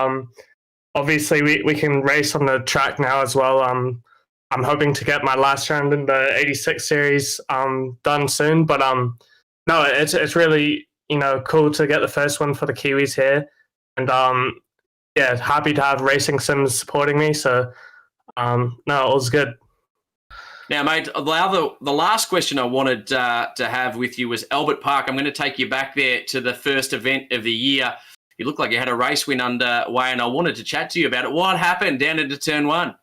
Obviously, we can race on the track now as well. I'm hoping to get my last round in the 86 series done soon, but no, it's really cool to get the first one for the Kiwis here, and happy to have racing sims supporting me. So no, it was good. Now, mate, the last question I wanted to have with you was Albert Park. I'm going to take you back there to the first event of the year. You look like you had a race win underway, and I wanted to chat to you about it. What happened down into turn 1?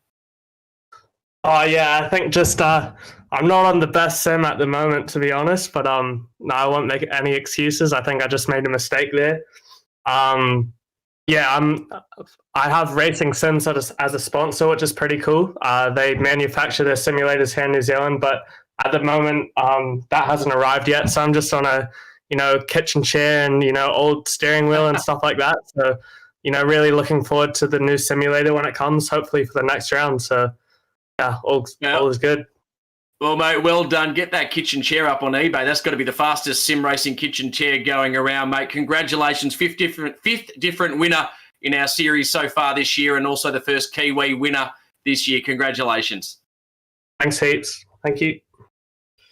Oh yeah, I think just I'm not on the best sim at the moment, to be honest. But no, I won't make any excuses. I think I just made a mistake there. Yeah, I have Racing Sims as a sponsor, which is pretty cool. They manufacture their simulators here in New Zealand, but at the moment that hasn't arrived yet. So I'm just on a kitchen chair and old steering wheel and stuff like that. So really looking forward to the new simulator when it comes, hopefully for the next round. So yeah, all is good. Well, mate, well done. Get that kitchen chair up on eBay. That's got to be the fastest sim racing kitchen chair going around, mate. Congratulations. Fifth different winner in our series so far this year, and also the first Kiwi winner this year. Congratulations. Thanks heaps. Thank you.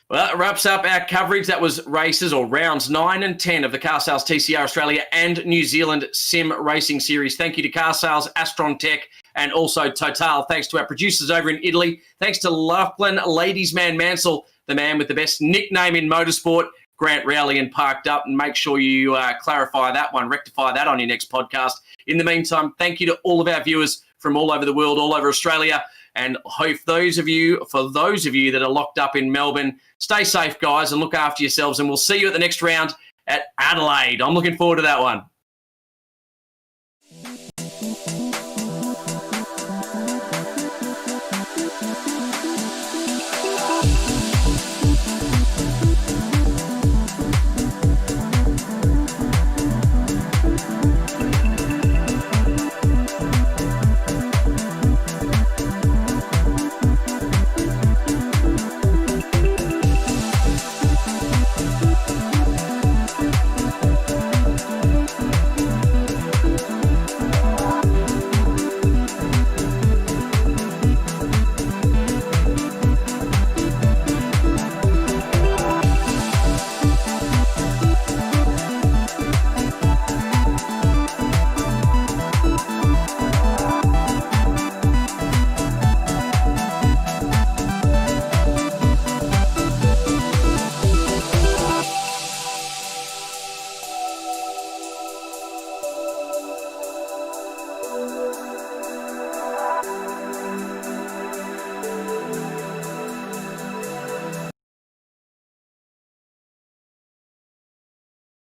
Well, that wraps up our coverage. That was races or rounds 9 and 10 of the Car Sales TCR Australia and New Zealand Sim Racing Series. Thank you to Car Sales, Astron Tech, and also Total. Thanks to our producers over in Italy. Thanks to Lachlan Ladies Man Mansell, the man with the best nickname in motorsport, Grant Rowley and Parked Up. And make sure you clarify that one, rectify that on your next podcast. In the meantime, thank you to all of our viewers from all over the world, all over Australia. And hope for those of you that are locked up in Melbourne, stay safe, guys, and look after yourselves. And we'll see you at the next round at Adelaide. I'm looking forward to that one.